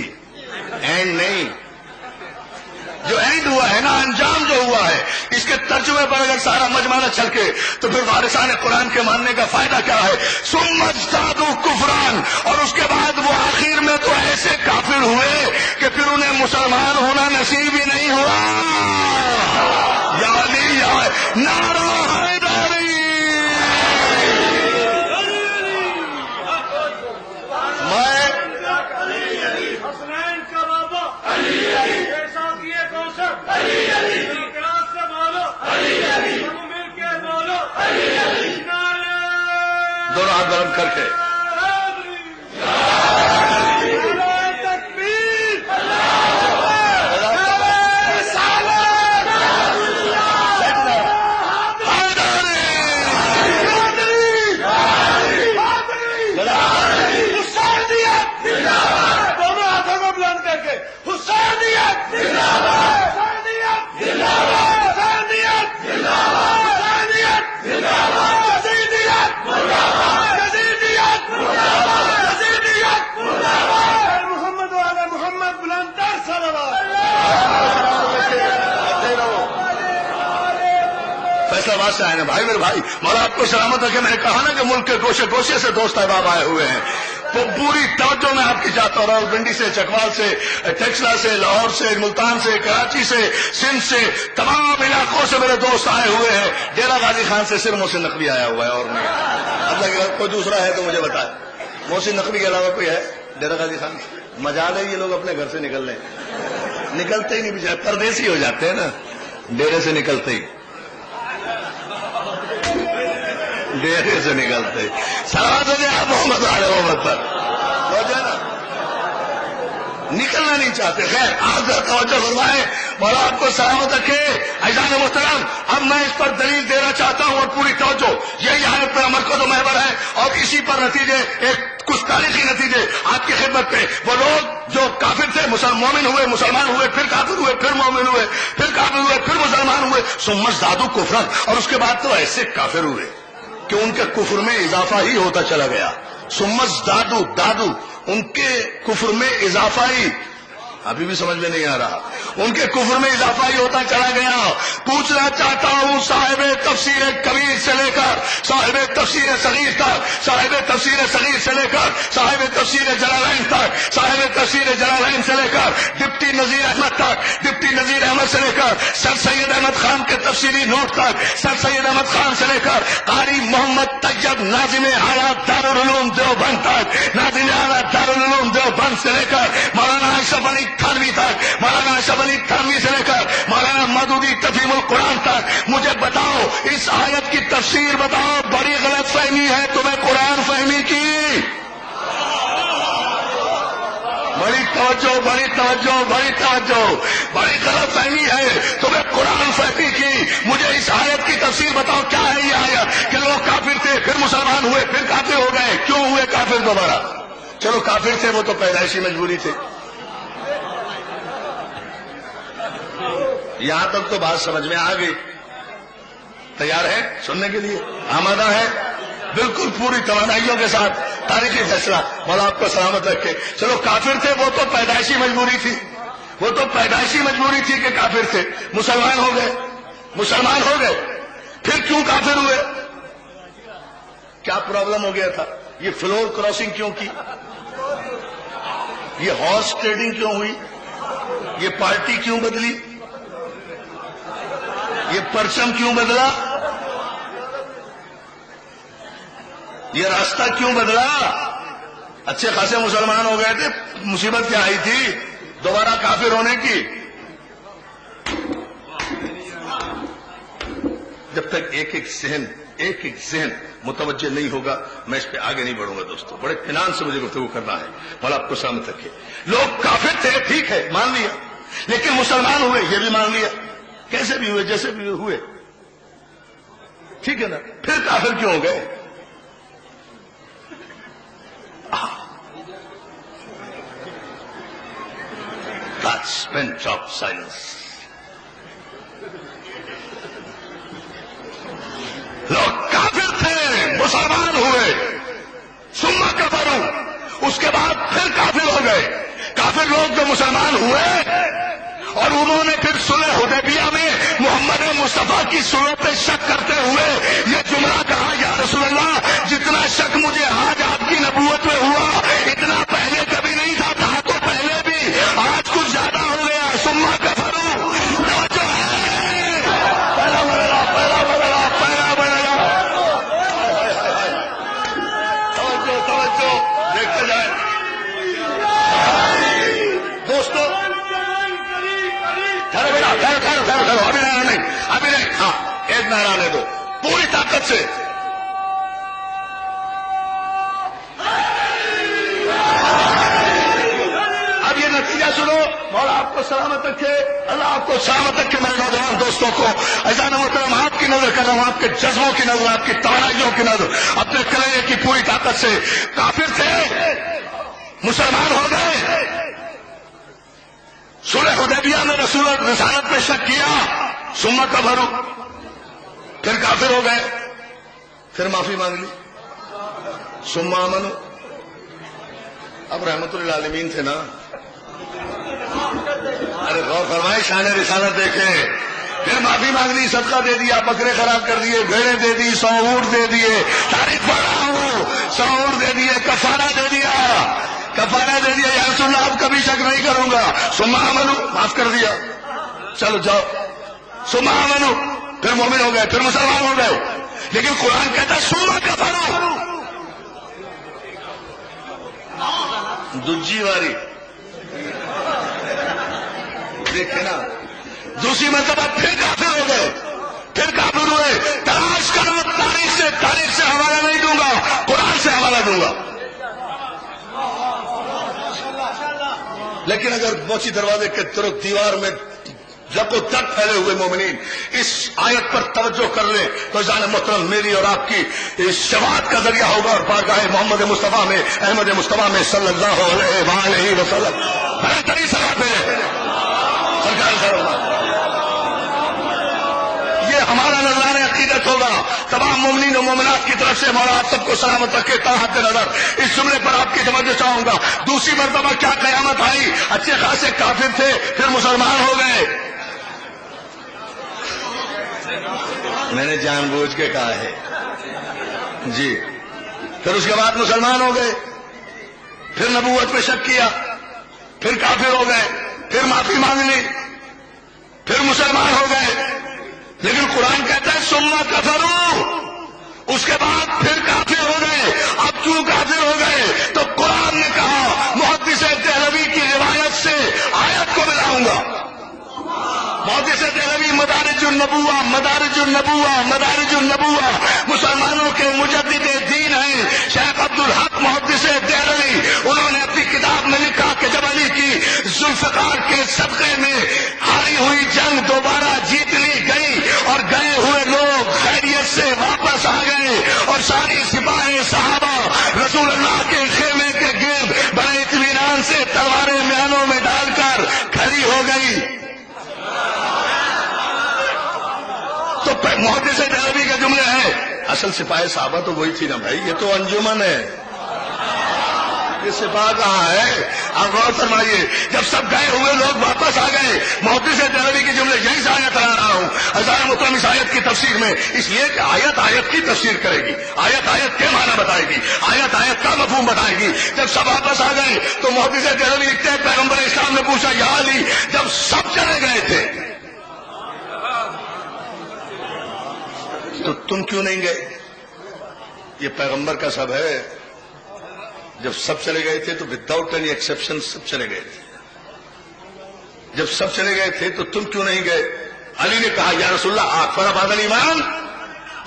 اینڈ نہیں, جو اینڈ ہوا ہے نا, انجام جو ہوا ہے, اس کے ترجمے پر اگر سارا مجمع نہ چھلکے تو پھر وارثان قرآن کے ماننے کا فائدہ کیا ہے؟ ثم ازدادوا کفران. اور اس کے بعد وہ آخر میں تو ایسے کافر ہوئے کہ پھر انہیں مسلمان ہونا نصیب ہی نہیں ہوا. یا علی یا نعرہ حیدری. دونوں ہاتھ بلند کر کے فیصلہ آباد سے آئے ہیں بھائی، میرے بھائی مولا آپ کو سلامت رکھے. میں نے کہا نا کہ ملک کے گوشے گوشے سے دوست احباب آئے ہوئے ہیں، تو پوری توجہ میں آپ کی چاہتا ہوں. راولپنڈی سے، چکوال سے، ٹیکسلا سے، لاہور سے، ملتان سے، کراچی سے، سندھ سے، تمام علاقوں سے میرے دوست آئے ہوئے ہیں. ڈیرہ غازی خان سے صرف محسن نقوی آیا ہوا ہے اور نہیں. اللہ کے کوئی دوسرا ہے تو مجھے بتائے. محسن نقوی کے علاوہ کوئی ہے ڈیرہ غازی خان؟ مجال ہے یہ لوگ اپنے گھر سے نکل لیں، نکلتے ہی نہیں بچارے، پردیسی ہو جاتے ہیں نا ڈیرے سے نکلتے ہی، ڈیرے سے نکلتے ہی. سلامت ہو جائے محمد والے محمد پر ہو جائے نا، نکلنا نہیں چاہتے. خیر آپ توجہ فرمائیں، مولا آپ کو سلامت رکھے. عزیزان محترم، اب میں اس پر دلیل دینا چاہتا ہوں اور پوری توجہ، یہی آیت پر مرکز و محور ہے اور اسی پر نتیجے، ایک کچھ تاریخی نتیجے آپ کی خدمت پہ. وہ لوگ جو کافر تھے، مومن ہوئے، مسلمان ہوئے، پھر کافر ہوئے، پھر مومن ہوئے، پھر کافر ہوئے، پھر مسلمان ہوئے، ثم ازدادوا کفرا، اور اس کے بعد تو ایسے کافر ہوئے کہ ان کے کفر میں اضافہ ہی ہوتا چلا گیا. ثم ازدادوا، ان کے کفر میں اضافہ ہی، ابھی بھی سمجھ میں نہیں آ رہا، ان کے کفر میں اضافہ ہی ہوتا چلا گیا. پوچھنا چاہتا ہوں صاحب تفسیر کبیر سے لے کر صاحب تفسیر صغیر تک، صاحب تفسیر صغیر سے لے کر صاحب تفسیر جلالین تک، صاحب تفسیر جلالین سے لے کر ڈپٹی نذیر احمد تک، ڈپٹی نذیر احمد سے لے کر سر سید احمد خان کے تفسیری نوٹ تک، سر سید احمد خان سے لے کر قاری محمد طیب ناظم اعلیٰ دارالعلوم دیوبند تک، ناظم اعلیٰ دارالعلوم دیوبند سے لے کر مولانا اشرف علی تھانوی تک، مولانا اشرف علی تھانوی سے لے کر مولانا مودودی تفہیم القرآن تک، مجھے بتاؤ اس آیت کی تفسیر بتاؤ. بڑی غلط فہمی ہے تمہیں قرآن فہمی کی، بڑی توجہ، بڑی توجہ، بڑی توجہ، بڑی غلط فہمی ہے تمہیں قرآن فہمی کی. مجھے اس آیت کی تفسیر بتاؤ، کیا ہے یہ آیت کہ لوگ کافر تھے پھر مسلمان ہوئے پھر کافر ہو گئے؟ کیوں ہوئے کافر دوبارہ؟ چلو کافر تھے وہ تو پیدائشی مجبوری تھی. یہاں تک تو بات سمجھ میں آ گئی. تیار ہے سننے کے لیے؟ آمادہ ہے؟ بالکل پوری توانائیوں کے ساتھ. تاریخی فیصلہ، مولا آپ کو سلامت رکھے. چلو کافر تھے وہ تو پیدائشی مجبوری تھی، وہ تو پیدائشی مجبوری تھی کہ کافر تھے. مسلمان ہو گئے، مسلمان ہو گئے، پھر کیوں کافر ہوئے؟ کیا پرابلم ہو گیا تھا؟ یہ فلور کراسنگ کیوں کی؟ یہ ہارس ٹریڈنگ کیوں ہوئی؟ یہ پارٹی کیوں بدلی؟ یہ پرچم کیوں بدلا؟ یہ راستہ کیوں بدلا؟ اچھے خاصے مسلمان ہو گئے تھے، مصیبت کیا آئی تھی دوبارہ کافر ہونے کی؟ جب تک ایک ایک ذہن متوجہ نہیں ہوگا میں اس پہ آگے نہیں بڑھوں گا. دوستو بڑے اطمینان سے مجھے گفتگو کرنا ہے. مولا آپ کو سلامت رکھے. لوگ کافر تھے ٹھیک ہے مان لیا، لیکن مسلمان ہوئے یہ بھی مان لیا. کیسے بھی ہوئے، جیسے بھی ہوئے، ٹھیک ہے نا. پھر کافر کیوں ہو گئے؟ That's bench of silence. لوگ کافر تھے مسلمان ہوئے، ثم کفروا، اس کے بعد پھر کافر ہو گئے. کافر لوگ جو مسلمان ہوئے اور انہوں نے پھر صلح حدیبیہ میں محمد مصطفیٰ کی صلح پہ شک کرتے ہوئے یہ جملہ کہا، یا رسول اللہ جتنا شک مجھے آج آپ کی نبوت میں ہوا اتنا پہلے کبھی نہیں تھا. کہا تو پہلے بھی، آج کچھ زیادہ ہو گیا. ثم کفروا، توجہ ہے، پہلا بدلا، پہلا بدلا، پہلا بدلا. توجہ توجہ، دیکھتے جائیں دوستو. ابھی نہیں، ہاں ایک نعرہ لے دو پوری طاقت سے. اب یہ نتیجہ سنو. مولا آپ کو سلامت رکھے، اللہ آپ کو سلامت رکھے. میرے نوجوان دوستوں کو عزیزان محترم آپ کی نظر کر رہا ہوں، آپ کے جذبوں کی نظر، آپ کی توانائیوں کی نظر، اپنے کلیجے کی پوری طاقت سے. کافر تھے مسلمان ہو گئے، صلح حدیبیہ میں رسول رسالت پہ شک کیا، ثم کفروا، پھر کافر ہو گئے، پھر معافی مانگ لی، ثم آمنوا. اب رحمت للعالمین تھے نا. ارے غور فرمائے، شان رسالت دیکھیں. پھر معافی مانگ لی، صدقہ دے دیا، بکرے خراب کر دیے، بھیڑیں دے دی، 100 اونٹ دے دیے، تاریخ پڑھ رہا ہوں، 100 اونٹ دے دیے، کفارہ دے دیا، کفارہ دے دیا، یا رسول اللہ اب کبھی شک نہیں کروں گا، ثم آمنوا، معاف کر دیا، چلو جاؤ، ثم آمنوا، پھر مومن ہو گئے، پھر مسلمان ہو گئے. لیکن قرآن کہتا ہے ثم کفروا، دجی واری دیکھے نا، دوسری مرتبہ پھر کافر ہو گئے، پھر کافر ہوئے. تلاش کرو تاریخ سے حوالہ نہیں دوں گا، قرآن سے حوالہ دوں گا. لیکن اگر موچی دروازے کے طرف دیوار میں لکو تک پھیلے ہوئے مومنین اس آیت پر توجہ کر لیں تو جان محترم میری اور آپ کی اس شفاعت کا ذریعہ ہوگا، اور بارگاہ محمد مصطفیٰ میں، احمد مصطفیٰ میں صلی اللہ علیہ وسلم بہترین صلاح ہے. یہ ہمارا نظرانہ عقیدت ہوگا. تمام مومنین و مومنات کی طرف سے مولا آپ سب کو سلامت رکھے. تاحت نظر اس جملے پر آپ کی توجہ چاہوں گا. دوسری مرتبہ کیا قیامت آئی، اچھے خاصے کافر تھے پھر مسلمان ہو گئے. میں نے جان بوجھ کے کہا ہے جی. پھر اس کے بعد مسلمان ہو گئے، پھر نبوت پہ شک کیا، پھر کافر ہو گئے، پھر معافی مانگ لی، پھر مسلمان ہو گئے. لیکن قرآن کہتا ہے ثم کفروا، اس کے بعد پھر کافر ہو گئے. اب کیوں کافر ہو گئے؟ تو قرآن نے کہا، محدث دہلوی کی روایت سے آیت کو ملاؤں گا. محدث دہلوی مدارج النبوہ مسلمانوں کے مجدد دین ہیں. شیخ عبدالحق محدث دہلوی، انہوں نے اپنی کتاب میں لکھا کہ جب علی کی ذوالفقار کے صدقے میں ہاری ہوئی جنگ دوبارہ جیت لی گئی اور گئے ہوئے لوگ خیریت سے واپس آ گئے اور ساری سپاہی صحابہ رسول اللہ کے خیمے کے گرد بڑے اطمینان سے تلواریں میانوں میں ڈال کر کھڑی ہو گئی. تو محدث دہلوی کا جملہ ہے، اصل سپاہی صحابہ تو وہی تھی نا بھائی، یہ تو انجمن ہے، یہ سپاہ کہاں ہے؟ آپ غور فرمائیے. جب سب گئے ہوئے لوگ واپس آ گئے، محدث دہلوی کے جملے یہی سے آیت لا رہا ہوں. ہزار محترم اس آیت کی تفسیر میں، اس لیے کہ آیت کی تفسیر کرے گی، آیت کے معنی بتائے گی، آیت کا مفہوم بتائے گی. جب سب واپس آ گئے تو محدث دہلوی لکھتے ہیں پیغمبر اسلام نے پوچھا یا علی، جب سب چلے گئے تھے تو تم کیوں نہیں گئے؟ یہ پیغمبر کا سب ہے. جب سب چلے گئے تھے تو وداؤٹ اینی ایکسیپشن سب چلے گئے تھے. جب سب چلے گئے تھے تو تم کیوں نہیں گئے؟ علی نے کہا یا رسول اللہ آخر بعد الایمان،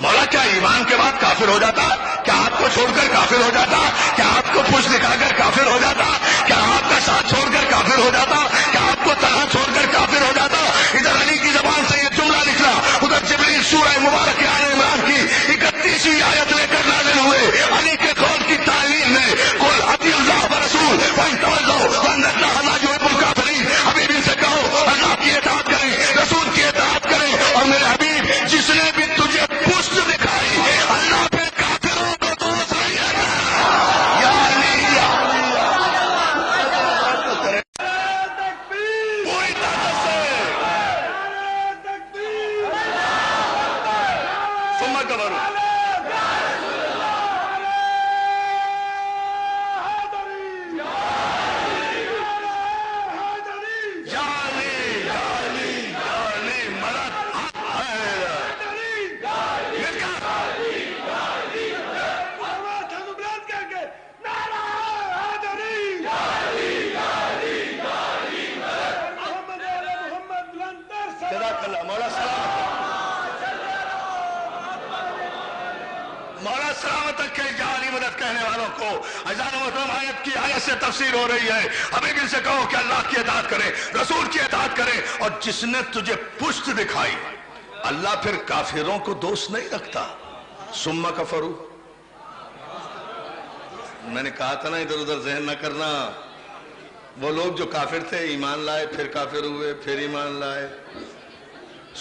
مولا کیا ایمان کے بعد کافر ہو جاتا؟ کیا آپ کو چھوڑ کر کافر ہو جاتا؟ کیا آپ کو پوچھ دکھا کر کافر ہو جاتا؟ کیا آپ کا ساتھ چھوڑ کر کافر ہو جاتا؟ کیا آپ کو تنہا چھوڑ کر کافر ہو جاتا؟ ادھر علی کی زبان سے یہ جملہ نکلا، ادھر جبریل سورہ مبارک آل عمران کی 31ویں آیت لے کر نازل ہوئے. علی کے قول کی تعلیم میں قل اطیعوا اللہ ورسول وان تولوا فان اللہ لا یحب الکافرین. حبیب ان سے کہو اللہ کی اطاعت کریں، رسول کی اطاعت کریں، اور میرے حبیب جس نے بھی تجھے پشت دکھائی اللہ پہ کافروں کو دوست نہیں ہے. یا علی پوری طرح سے ثم کفروا. مولا سلامت رکھے جعلی مدد کہنے والوں کو. اذان محترم آیت کی آیت سے تفسیر ہو رہی ہے. حبیب ان سے کہو کہ اللہ کی اطاعت کرے، رسول کی اطاعت کرے، اور جس نے تجھے پشت دکھائی. اللہ پھر کافروں کو دوست نہیں رکھتا. ثم کفروا، میں نے کہا تھا نا ادھر ادھر ذہن نہ کرنا. وہ لوگ جو کافر تھے ایمان لائے، پھر کافر ہوئے، پھر ایمان لائے.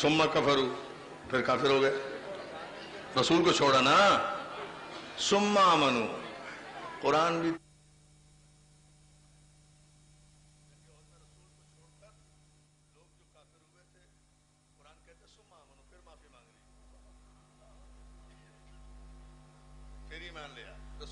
ثم کفروا، پھر کافر ہو گئے، رسول کو چھوڑا نا. ثم آمنوا، قرآن بھی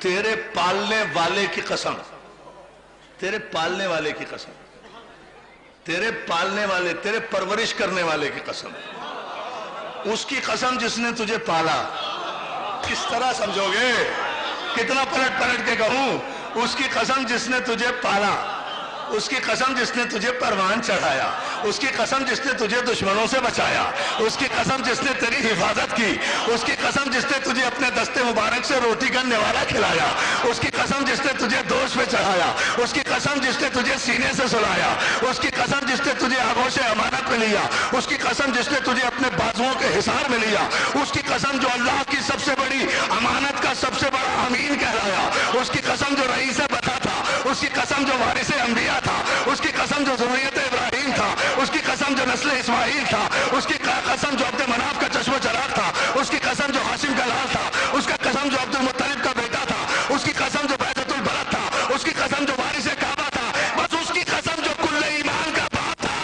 تیرے پالنے والے کی قسم، تیرے پالنے والے کی قسم، تیرے پالنے والے، تیرے پرورش کرنے والے کی قسم، اس کی قسم جس نے تجھے پالا. کس طرح سمجھو گے؟ کتنا پلٹ پلٹ کے کہوں؟ اس کی قسم جس نے تجھے پالا، اس کی قسم جس نے تجھے پروان چڑھایا، اس کی قسم جس نے تجھے دشمنوں سے بچایا، اس کی قسم جس نے تیری حفاظت کی، اس کی قسم جس نے تجھے اپنے دستے مبارک سے روٹی کا نوالا کھلایا، اس کی قسم جس نے تجھے دوش پہ چڑھایا، اس کی قسم جس نے تجھے سینے سے سلایا، اس کی قسم جس نے تجھے آغوش امانت میں لیا، اس کی قسم جس نے تجھے اپنے بازوؤں کے حصار میں لیا، اس کی قسم جو اللہ کی سب سے بڑی امانت کا سب سے بڑا امین کہلایا، اس کی قسم جو رئیس بتا تھا، اس کی قسم جو وارث انبیاء تھا، اس کی قسم جو ذریت ابراہیم تھا، اس کی قسم جو نسل اسماعیل تھا، اس کی قسم جو عبد مناف کا چشم و چراغ تھا، اس کی قسم جو ہاشم کا لال تھا، اس کا قسم جو عبد المطلب کا بیٹا تھا، اس کی قسم جو بیضۃ البلد تھا، اس کی قسم جو وارث کعبہ تھا، بس اس کی قسم جو کل ایمان کا باپ تھا.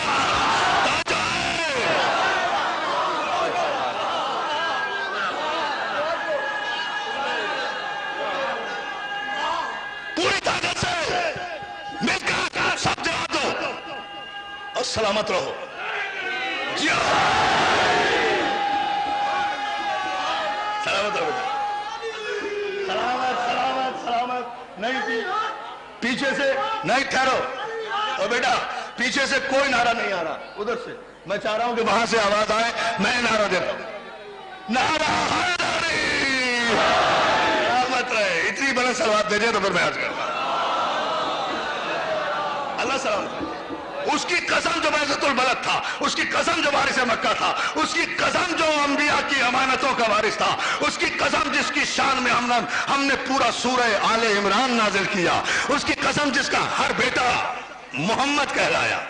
پوری طاقت سے مل کر سب جواب دو اور سلامت رہو. جی سلامت رہو بیٹا، سلامت سلامت سلامت. نہیں پیچھے سے نہیں، ٹھہرو. اور بیٹا پیچھے سے کوئی نعرہ نہیں آ رہا، ادھر سے میں چاہ رہا ہوں کہ وہاں سے آواز آئے. میں نعرہ دیتا ہوں، نعرہ حیدری. سلامت رہے. اتنی بلند سلوات دیجیے تو پھر میں آج کرتا ہوں. اللہ سلامت رہے. اس کی قسم جو بیضۃ البلد تھا، اس کی قسم جو وارث مکہ تھا، اس کی قسم جو انبیاء کی امانتوں کا وارث تھا، اس کی قسم جس کی شان میں ہم نے پورا سورہ آل عمران نازل کیا، اس کی قسم جس کا ہر بیٹا محمد کہلایا.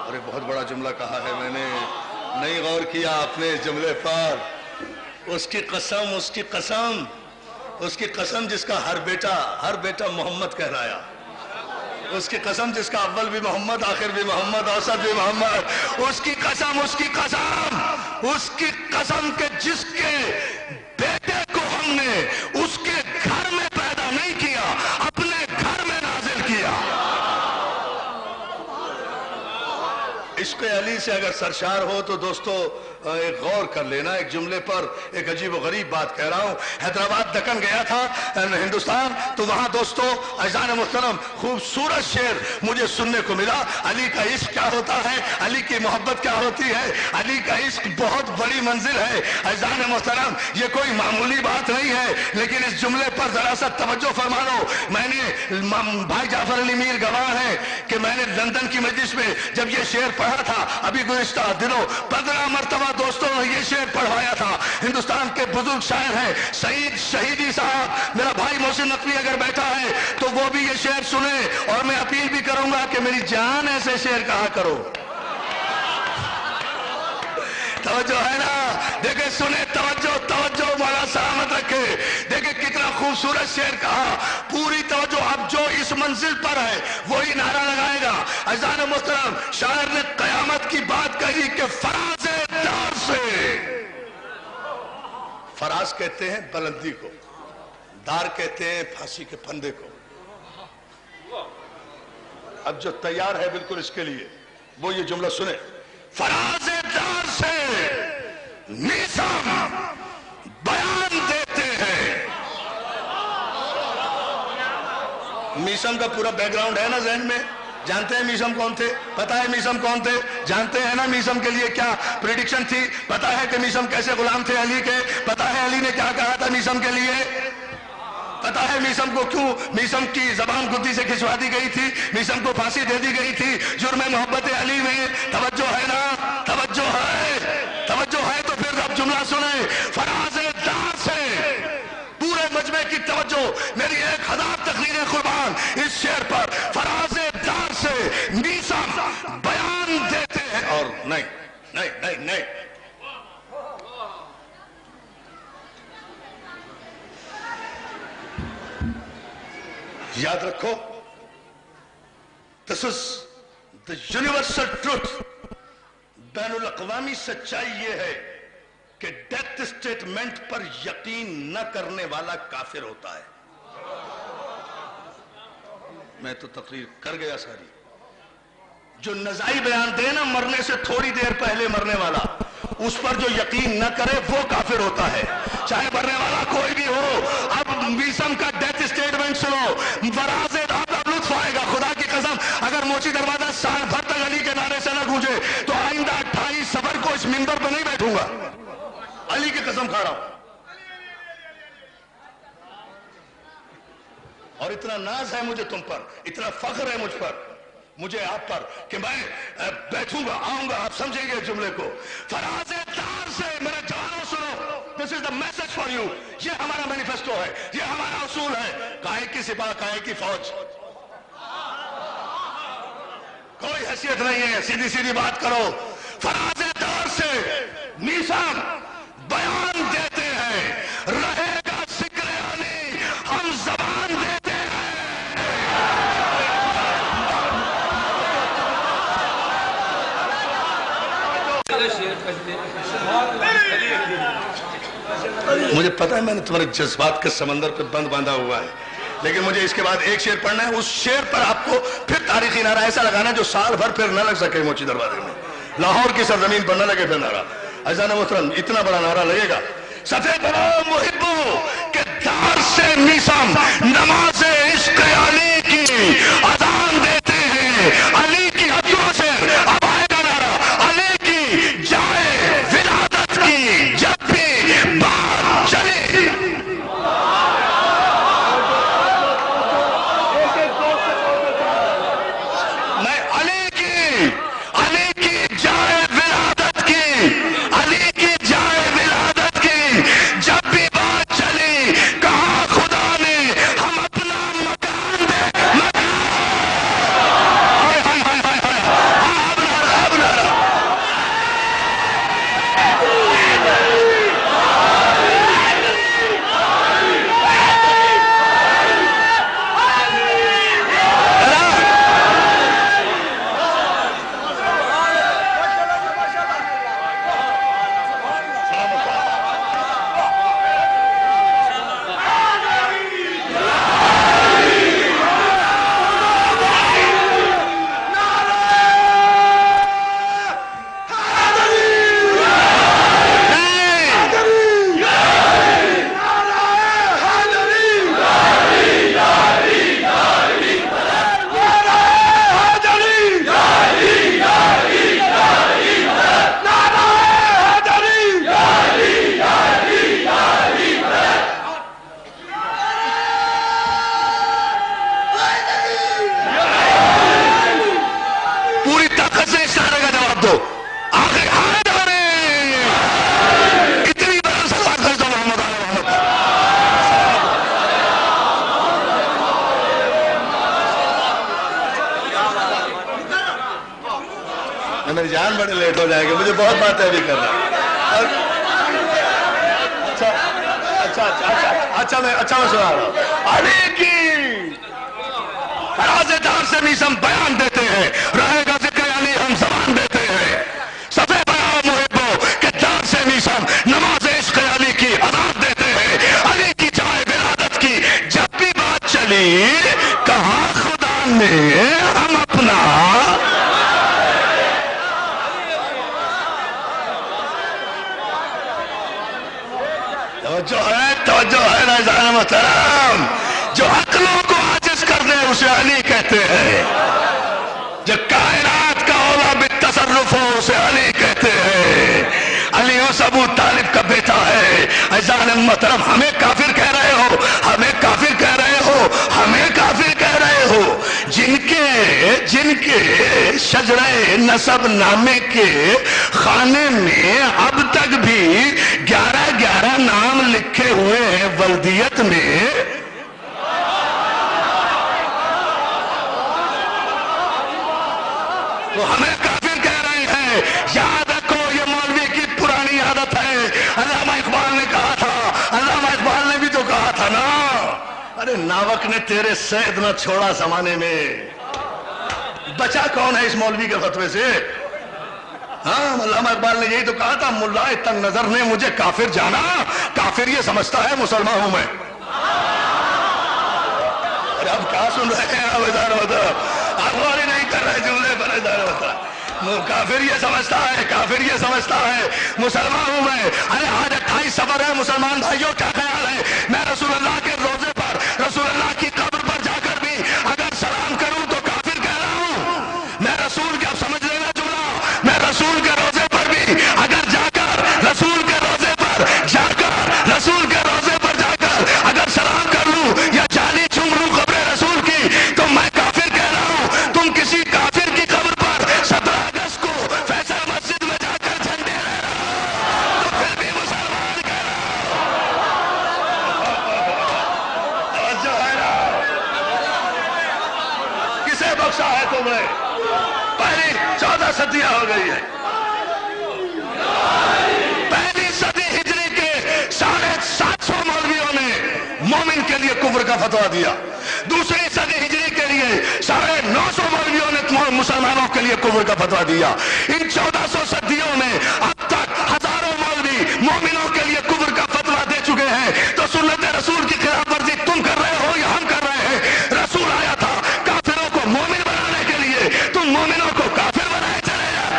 اور ایک بہت بڑا جملہ کہا ہے میں نے، نہیں غور کیا اپنے اس جملے پر. اس کی قسم، اس کی قسم، اس کی قسم جس کا ہر بیٹا محمد کہلایا. اس کی قسم جس کا اول بھی محمد، آخر بھی محمد، اوسط بھی محمد. اس کی قسم، اس کی قسم، اس کی قسم کہ جس کے بیٹے کو ہم نے اس کے گھر میں پیدا نہیں کیا، اپنے گھر میں نازل کیا. عشق علی سے اگر سرشار ہو تو دوستو ایک غور کر لینا ایک جملے پر. ایک عجیب و غریب بات کہہ رہا ہوں. حیدرآباد دکن گیا تھا ہندوستان، تو وہاں دوستو عزیزان محترم خوبصورت شعر مجھے سننے کو ملا. علی کا عشق کیا ہوتا ہے، علی کی محبت کیا ہوتی ہے، علی کا عشق بہت بڑی منزل ہے. عزیزان محترم یہ کوئی معمولی بات نہیں ہے، لیکن اس جملے پر ذرا سا توجہ فرما لو. میں نے بھائی جعفر علی میر گواہ ہے کہ میں نے لندن کی مجلس میں جب یہ شعر پڑھا تھا ابھی گزشتہ دنوں 15 مرتبہ دوستوں نے یہ شعر پڑھوایا تھا. ہندوستان کے بزرگ شاعر ہیں سعید شہیدی صاحب، میرا بھائی محسن نقوی اگر بیٹھا ہے تو وہ بھی یہ شعر سنے. اور میں اپیل بھی کروں گا کہ میری جان ایسے شعر کہا کرو. توجہ ہے نا؟ دیکھیں سنے، توجہ توجہ، مولا سلامت رکھے. دیکھیں کتنا خوبصورت شعر کہا. پوری توجہ. اب جو اس منزل پر ہے وہی نعرہ لگائے گا. عزیزان محترم شاعر نے قیامت کی بات کہی کہ فراز دار سے، فراز کہتے ہیں بلندی کو، دار کہتے ہیں پھانسی کے پھندے کو. اب جو تیار ہے بالکل اس کے لیے وہ یہ جملہ سنے. فراز دار سے میثم بیان دیتے ہیں. میثم کا پورا بیک گراؤنڈ ہے نا ذہن میں؟ جانتے ہیں میثم کون تھے؟ پتا ہے میثم کون تھے؟ جانتے ہیں نا میثم کے لیے کیا پریڈکشن تھی؟ پتا ہے کہ میثم کیسے غلام تھے علی کے؟ پتا ہے علی نے کیا کہا تھا میثم کے لیے؟ پتا ہے میثم کو کیوں میثم کی زبان گدی سے کھچوا دی گئی تھی، میثم کو پھانسی دے دی گئی تھی؟ جرم محبت علی میں. توجہ ہے نا؟ توجہ ہے؟ توجہ ہے تو پھر اب جملہ سنیں. فراز دار سے، پورے مجمع کی توجہ، میری 1000 تقریریں قربان اس شعر پر. فراز دار سے میثم بیان دیتے ہیں. اور نہیں نہیں نہیں نہیں، یاد رکھو this is the universal truth. بین الاقوامی سچائی یہ ہے کہ ڈیتھ اسٹیٹمنٹ پر یقین نہ کرنے والا کافر ہوتا ہے. میں تو تقریر کر گیا ساری. جو نزائی بیان دے نا مرنے سے تھوڑی دیر پہلے مرنے والا, اس پر جو یقین نہ کرے وہ کافر ہوتا ہے, چاہے مرنے والا کوئی بھی ہو. اب میسم کا ڈیتھ اسٹیٹمنٹ سنو, فراز دار اب لطف آئے گا خدا کی قسم. اگر موچی دروازہ سال بھر تک علی کے نعرے سے نہ گونجے تو آئندہ 28 صفر کو اس منبر پہ نہیں بیٹھوں گا, علی کی قسم کھا رہا ہوں. اور اتنا ناز ہے مجھے تم پر, اتنا فخر ہے مجھ پر, مجھے آپ پر, کہ میں بیٹھوں گا, آؤں گا. آپ سمجھیں گے جملے کو. فراز دار سے میرے جوانوں سنو, دس از دا میسج فار یو. یہ ہمارا مینیفیسٹو ہے, یہ ہمارا اصول ہے. کائے کی سپاہ, کائے کی فوج, کوئی حیثیت نہیں ہے. سیدھی سیدھی بات کرو. فراز دار سے میثاق بیان دیتے ہیں, رہے گا ذکر علی, ہم زبان دیتے ہیں. مجھے پتا ہے میں نے تمہارے جذبات کے سمندر پہ بند باندھا ہوا ہے, لیکن مجھے اس کے بعد ایک شعر پڑھنا ہے. اس شعر پر آپ کو پھر تاریخی نعرہ ایسا لگانا جو سال بھر پھر نہ لگ سکے موچی دروازے میں, لاہور کی سرزمین پر نہ لگے پھر نعرہ. عزیزان محترم, اتنا بڑا نعرہ لگے گا. صفے برو محبو کہ دار سے میثم نماز عشق علی کی اذان دیتے ہیں. علی کی حدیثوں سے اب آئے گا نعرہ, علی کی جائے ولادت کی جب بھی بات چلی. میں علی کی جائے ولادت کی, علی کی جائے ولادت کی جب بھی بات چلی, کہا خدا نے ہم اپنا مکان دے. میری جان بڑے لیٹ ہو جائے گی, مجھے بہت باتیں ابھی کرنا. اچھا میں سنا رہا ہوں. علی کی فراز دار سے میثم بیان دیتے ہیں, رہے گا ذکر علی ہم زبان دیتے ہیں. صفے برو محبو کہ دار سے میثم نماز عشق علی کی اذان دیتے ہیں. علی کی جائے ولادت کی جب بھی بات چلی, کہا خدا نے ہم اپنا. توجہ ہے عزیزان محترم, جو عقلوں کو عاجز کر دے اسے علی کہتے ہیں, جو کائنات کا اولا بالتصرف ہو اسے علی کہتے ہیں. علی اس ابو طالب کا بیٹا ہے. عزیزان محترم, ہمیں کافر کہہ رہے ہو, ہمیں کافر کہہ رہے ہو, ہمیں کافر کہہ رہے ہو, جن کے شجرہ نسب نامے کے خانے میں اب تک بھی 11 نام لکھے ہوئے ہیں ولدیت میں. تو ہمیں کافر کہہ رہے ہیں. یاد رکھو یہ مولوی کی پرانی عادت ہے. علامہ اقبال نے کہا تھا, علامہ اقبال نے بھی تو کہا تھا نا, ارے ناوک نے تیرے سید نہ چھوڑا زمانے میں. بچا کون ہے اس مولوی کے فتوے سے؟ ہاں, علامہ اقبال نے یہی تو کہا تھا, ملا تنگ نظر نے مجھے کافر جانا, کافر یہ سمجھتا ہے مسلمان ہوں میں. اب کیا سن رہے ہیں آپ ادھر ادھر، آپ غور ہی نہیں کر رہے جملے پر ادھر ادھر. کافر یہ سمجھتا ہے، کافر یہ سمجھتا ہے مسلمان ہوں میں. ارے آج 28 صفر ہے مسلمان بھائیوں، کیا خیال ہے میں رسول اللہ کے روزے پر، رسول اللہ کی قبر پر جا کر بھی اگر سلام کروں تو کافر کہہ رہا ہوں؟ میں رسول کے، اب سمجھ لینا جملہ، میں رسول کے روزے پر بھی اگر جا کر، رسول کے روزے پر جا کر، رسول کے روزے پر جا کر اگر سلام کر لوں یا جالی چوم لوں قبر رسول کی تو میں کافر کہہ رہا ہوں. تم کسی کافر کی قبر پر 17 اگست کو فیصل مسجد میں جا کر جھنڈے لے رہا ہو تو پھر بھی مسلمان کہہ رہا ہو. توجہ ہے نا؟ کسے بخشا ہے تم نے؟ پہلی 14 صدیاں ہو گئی ہے. پہلی صدی ہجری کے 750 مولویوں نے مومن کے لیے کفر کا فتویٰ دیا. دوسری صدی ہجری کے لیے 950 مولویوں نے مسلمانوں کے لیے کفر کا فتویٰ دیا. ان 1400 صدیوں میں اب تک ہزاروں مولوی مومنوں کے لیے کفر کا فتویٰ دے چکے ہیں. تو سنت رسول کی خلاف ورزی تم کر رہے ہو یا ہم کر رہے ہیں؟ رسول آیا تھا کافروں کو مومن بنانے کے لیے، تم مومنوں کو کافر بنائے چلے جا.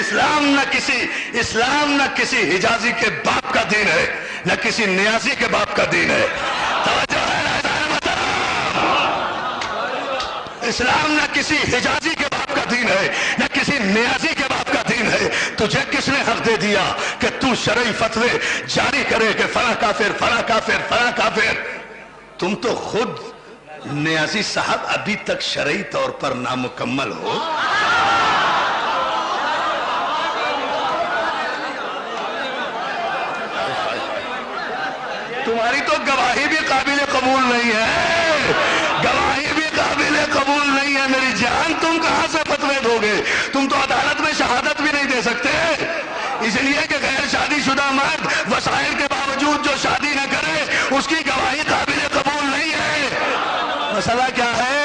اسلام نہ کسی حجازی کے باپ کا دین ہے، نہ کسی نیازی کے باپ کا دین ہے. توجہ ہے نا محترم؟ اسلام نہ کسی حجازی کے باپ کا دین ہے، نہ کسی نیازی کے باپ کا دین ہے. تجھے کس نے حق دے دیا کہ تو شرعی فتوے جاری کرے کہ فلاں کافر، فلاں کافر، فلاں کافر؟ تم تو خود نیازی صاحب ابھی تک شرعی طور پر نامکمل ہو. تمہاری تو گواہی بھی قابل قبول نہیں ہے، گواہی بھی قابل قبول نہیں ہے. میری جان، تم کہاں سے فتوے دو گے؟ تم تو عدالت میں شہادت بھی نہیں دے سکتے، اس لیے کہ غیر شادی شدہ مرد وسائل کے باوجود جو شادی نہ کرے اس کی گواہی قابل قبول نہیں ہے. مسئلہ کیا ہے؟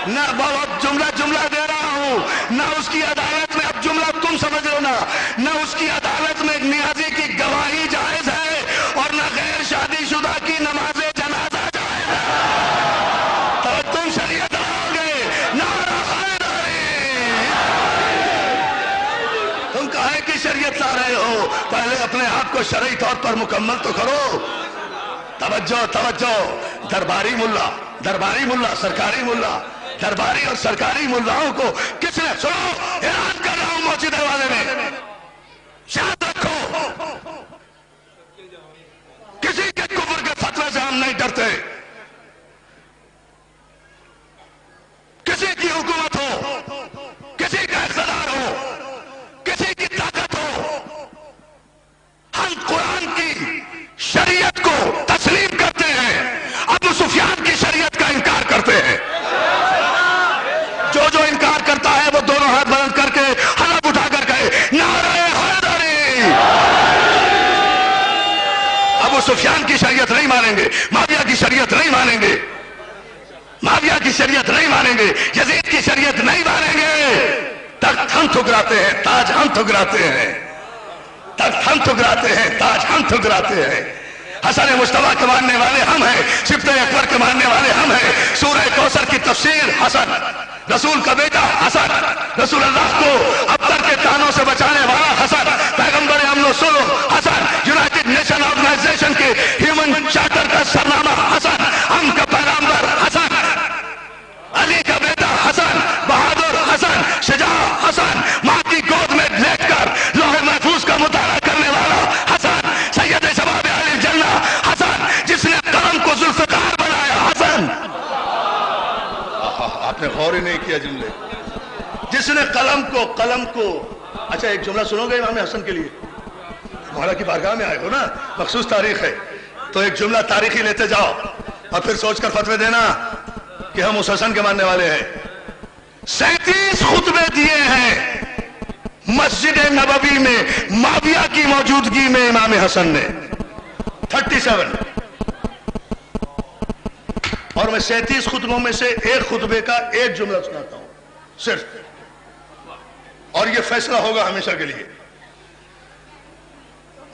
نہ بہت جملہ دے رہا ہوں، نہ اس کی عدالت میں، اب جملہ تم سمجھ لو نا، نہ اس کی عدالت میں نیازی کی گواہی جائز ہے اور نہ غیر شادی شدہ کی نماز جنازہ جائز ہے. تو تم شریعت لاؤ گے، نعرہ حیدری. تم کہے کہ شریعت لا رہے ہو؟ پہلے اپنے آپ کو شرعی طور پر مکمل تو کرو. توجہ توجہ. درباری ملا، سرکاری ملا، درباری اور سرکاری ملاؤں کو کس نے، سنو اعلان کر رہا ہوں موچی دروازے میں، یاد رکھو کسی کے کفر کے فتوے سے ہم نہیں ڈرتے. کسی کی حکومت ہو، کسی کا اقتدار ہو، کسی کی طاقت ہو، ہم قرآن کی شریعت کو تسلیم کرتے ہیں، ابو سفیان کی شریعت کا انکار کرتے ہیں. جو انکار کرتا ہے وہ دونوں ہاتھ بلند کر کے حلف اٹھا کر کہے نعرہ حیدری. ابو سفیان کی شریعت نہیں مانیں گے، معاویہ کی شریعت نہیں مانیں گے، معاویہ کی شریعت نہیں مانیں گے، یزید کی شریعت نہیں مانیں گے. تخت ہم ٹھکراتے ہیں، تاج ہم ٹھکراتے ہیں، تخت ہم ٹھکراتے ہیں، تاج ہم ٹھکراتے ہیں. حسن مصطفیٰ کے ماننے والے ہم ہیں، صفت اکبر کے ماننے والے ہم ہیں. سورہ کوثر کی تفسیر حسن، رسول کا بیٹا حسن، رسول اللہ کو ابتر کے تانوں سے بچانے والا حسن، پیغمبر امن و صلح حسن، یونائٹڈ نیشن آرگنائزیشن کے ہیومن چارٹر کا سرنامہ حسن، ہم کا پیغمبر حسن، علی کا بیٹا حسن، بہادر حسن، شجاع حسن، ماں کی گود میں لیٹ کر لوح محفوظ کا مطالعہ کرنے والا حسن، سید شباب اہل الجنہ حسن، جس نے قلم کو ذوالفقار بنایا حسن. آپ نے غور ہی نہیں کیا جملے. جس نے قلم کو اچھا ایک جملہ سنو گے امام حسن کے لیے؟ مولا کی بارگاہ میں آئے ہو نا، مخصوص تاریخ ہے تو ایک جملہ تاریخی لیتے جاؤ اور پھر سوچ کر فتوے دینا کہ ہم اس حسن کے ماننے والے ہیں. 37 خطبے دیے ہیں مسجد نبوی میں معاویہ کی موجودگی میں امام حسن نے، 37. اور میں 37 خطبوں میں سے ایک خطبے کا ایک جملہ سناتا ہوں صرف، اور یہ فیصلہ ہوگا ہمیشہ کے لیے.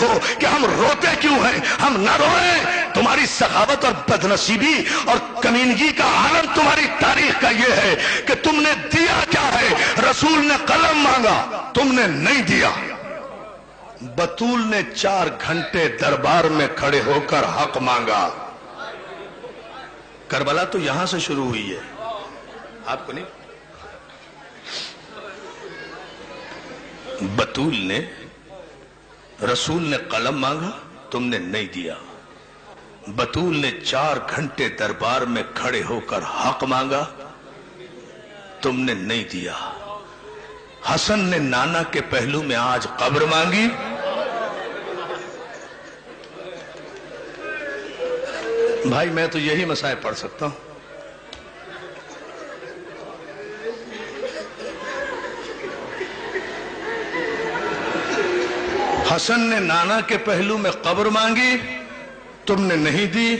ہو کہ ہم روتے کیوں ہیں؟ ہم نہ روئیں. تمہاری سخاوت اور بدنصیبی اور کمینگی کا عالم تمہاری تاریخ کا یہ ہے کہ تم نے دیا کیا ہے؟ رسول نے قلم مانگا، تم نے نہیں دیا. بطول نے 4 گھنٹے دربار میں کھڑے ہو کر حق مانگا. کربلا تو یہاں سے شروع ہوئی ہے، آپ کو نہیں؟ بطول نے، رسول نے قلم مانگا، تم نے نہیں دیا. بطول نے 4 گھنٹے دربار میں کھڑے ہو کر حق مانگا، تم نے نہیں دیا. حسن نے نانا کے پہلو میں آج قبر مانگی، بھائی میں تو یہی مسائل پڑھ سکتا ہوں. حسن نے نانا کے پہلو میں قبر مانگی، تم نے نہیں دی.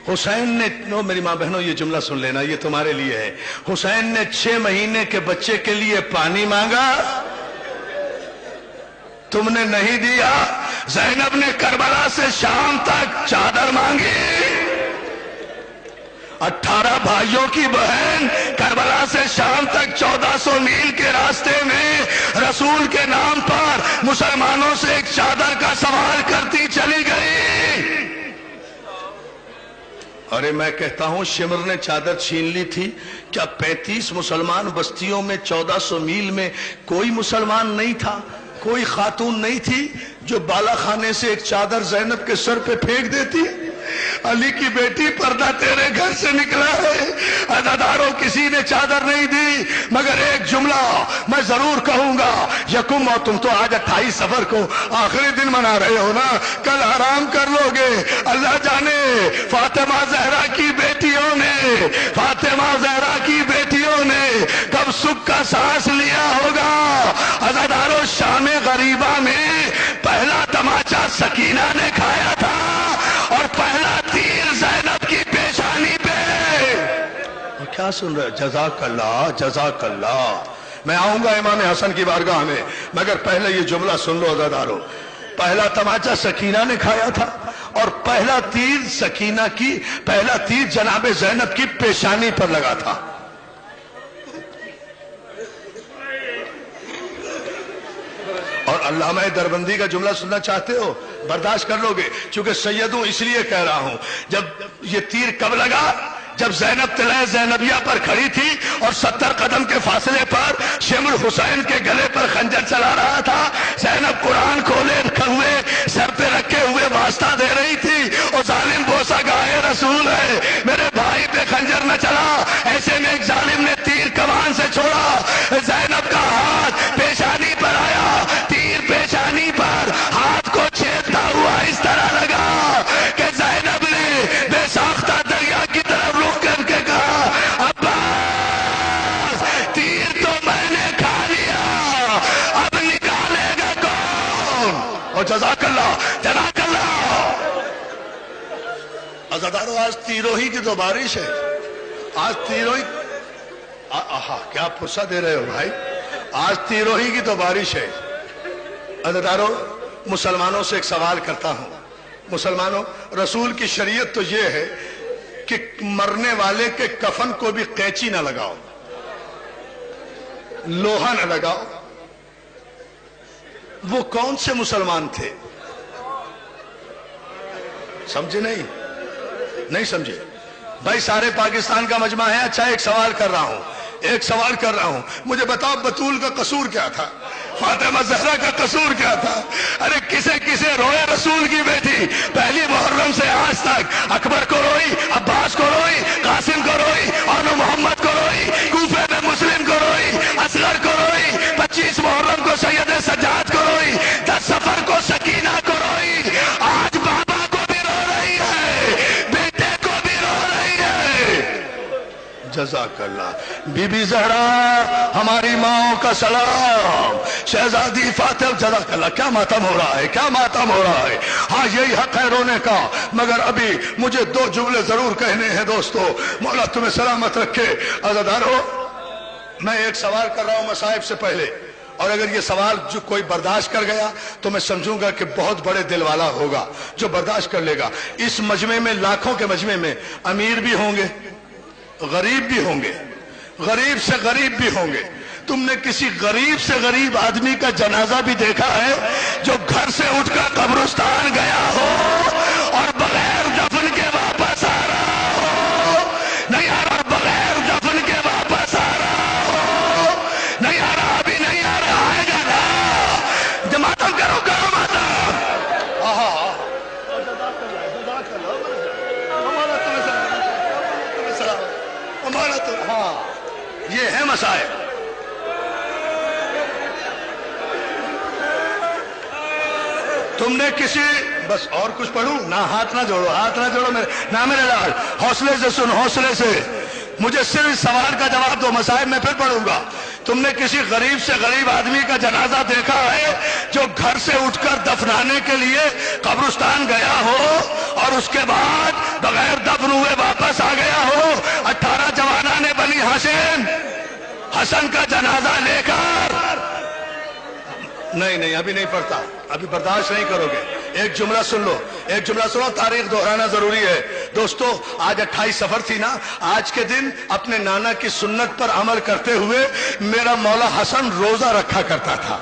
حسین نے، میری ماں بہنوں یہ جملہ سن لینا، یہ تمہارے لیے ہے. حسین نے 6 مہینے کے بچے کے لیے پانی مانگا، تم نے نہیں دیا. زینب نے کربلا سے شام تک چادر مانگی. 18 بھائیوں کی بہن کربلا سے شام تک 1400 میل کے راستے میں رسول کے نام پر مسلمانوں سے ایک چادر کا سوال کرتی چلی گئی. ارے میں کہتا ہوں شمر نے چادر چھین لی تھی، کیا 35 مسلمان بستیوں میں 1400 میل میں کوئی مسلمان نہیں تھا؟ کوئی خاتون نہیں تھی جو بالا خانے سے ایک چادر زینب کے سر پہ پھینک دیتی؟ علی کی بیٹی پردہ تیرے گھر سے نکلا ہے. عزاداروں کسی نے چادر نہیں دی، مگر ایک جملہ میں ضرور کہوں گا. یکم، اور تم تو آج 28 صفر کو آخری دن منا رہے ہو نا، کل آرام کر لو گے. اللہ جانے فاطمہ زہرا کی بیٹیوں نے، فاطمہ زہرا کی بیٹیوں نے کب سکھ کا سانس لیا ہوگا. عزاداروں شام غریبہ میں پہلا تماچا سکینہ نے کھایا تھا اور پہلا تیر زینب کی پیشانی پہ. اور کیا سن رہے؟ جزاک اللہ، جزاک اللہ. میں آؤں گا امام حسن کی بارگاہ میں، مگر پہلے یہ جملہ سن لو عزادارو. پہلا تماچا سکینہ نے کھایا تھا اور پہلا تیر سکینہ کی، پہلا تیر جناب زینب کی پیشانی پر لگا تھا. اور علامہ دربندی کا جملہ سننا چاہتے ہو؟ برداشت کر لو گے چونکہ سیدوں اس لیے کہہ رہا ہوں. جب یہ تیر کب لگا؟ جب زینب طلعہ زینبیہ پر کھڑی تھی اور 70 قدم کے فاصلے پر شمر حسین کے گلے پر خنجر چلا رہا تھا. زینب قرآن کھولے ہوئے سر پہ رکھے ہوئے واسطہ دے رہی تھی، اور ظالم بوسہ گائے رسول ہے میرے بھائی پہ خنجر نہ چلا. ایسے میں ایک ظالم نے تیر کمان سے چھوڑا، زینب کا ہاتھ پیشانی پر آیا، تیر پیشانی پر ہاتھ کو چھیدتا ہوا اس طرح لگا کہ زینب نے بے ساختہ دریا کی طرف رخ کر کے کہا، عباس تیر تو میں نے کھا لیا، اب نکالے گا کون؟ اور جزاک اللہ، جزاک اللہ. عزادارو آج تیروہی کی تو بارش ہے. آج تیروہی، کیا پرسہ دے رہے ہو بھائی؟ آج تیروہی کی تو بارش ہے. عزادارو مسلمانوں سے ایک سوال کرتا ہوں. مسلمانوں، رسول کی شریعت تو یہ ہے کہ مرنے والے کے کفن کو بھی قینچی نہ لگاؤ، لوہا نہ لگاؤ. وہ کون سے مسلمان تھے؟ سمجھے نہیں سمجھے بھائی؟ سارے پاکستان کا مجمع ہے. اچھا ایک سوال کر رہا ہوں، مجھے بتاؤ بطول کا قصور کیا تھا؟ فاطمہ زہرا کا قصور کیا تھا؟ ارے کسے روئے رسول کی بیٹی؟ پہلی محرم سے آج تک اکبر کو روئی، عباس کو روئی، قاسم کو روئی، اور محمد کو روئی، کوفے میں مسلم کو روئی، اصغر کو روئی، 25 محرم کو سید سجاد کو روئی، 10 صفر کو سکینہ کو روئی. آج بابا کو بھی رو رہی ہے، بیٹے کو بھی رو رہی ہے. جزاک اللہ. بی بی زہرا ہماری ماں کا سلام. شہزادی فاطمہ، جزاک اللہ. کیا ماتم ہو رہا ہے، کیا ماتم ہو رہا ہے. ہاں یہی حق ہے رونے کا، مگر ابھی مجھے 2 جملے ضرور کہنے ہیں دوستو. مولا تمہیں سلامت رکھے. عزادارو میں ایک سوال کر رہا ہوں مصائب سے پہلے. اور اگر یہ سوال جو کوئی برداشت کر گیا تو میں سمجھوں گا کہ بہت بڑے دل والا ہوگا جو برداشت کر لے گا. اس مجمع میں، لاکھوں کے مجمع میں، امیر بھی ہوں گے، غریب بھی ہوں گے، غریب سے غریب بھی ہوں گے. تم نے کسی غریب سے غریب آدمی کا جنازہ بھی دیکھا ہے جو گھر سے اٹھ کر قبرستان گیا ہو اور بغیر دفن کے واپس آ رہا ہو؟ نہیں آ رہا، بغیر دفن کے واپس آ رہا ہو؟ نہیں آ رہا، ابھی نہیں آ رہا، آئے گا نا. ماتم کرو، کرو ماتم. ہاں، یہ ہے مسائل. تم نے کسی، بس اور کچھ پڑھوں نہ؟ ہاتھ نہ جوڑو، ہاتھ نہ جوڑو میرے لال. حوصلے سے سن، حوصلے سے. مجھے صرف اس سوال کا جواب دو، مسائل میں پھر پڑھوں گا. تم نے کسی غریب سے غریب آدمی کا جنازہ دیکھا ہے جو گھر سے اٹھ کر دفنانے کے لیے قبرستان گیا ہو اور اس کے بعد بغیر دفن ہوئے واپس آ گیا ہو؟ 18 جوانان بنی ہاشم حسن کا جنازہ لے کر. نہیں، ابھی نہیں پڑھتا، ابھی برداشت نہیں کرو گے. ایک جملہ سن لو، ایک جملہ سنو. تاریخ دہرانا ضروری ہے دوستو. آج 28 سفر تھی نا. آج کے دن اپنے نانا کی سنت پر عمل کرتے ہوئے میرا مولا حسن روزہ رکھا کرتا تھا.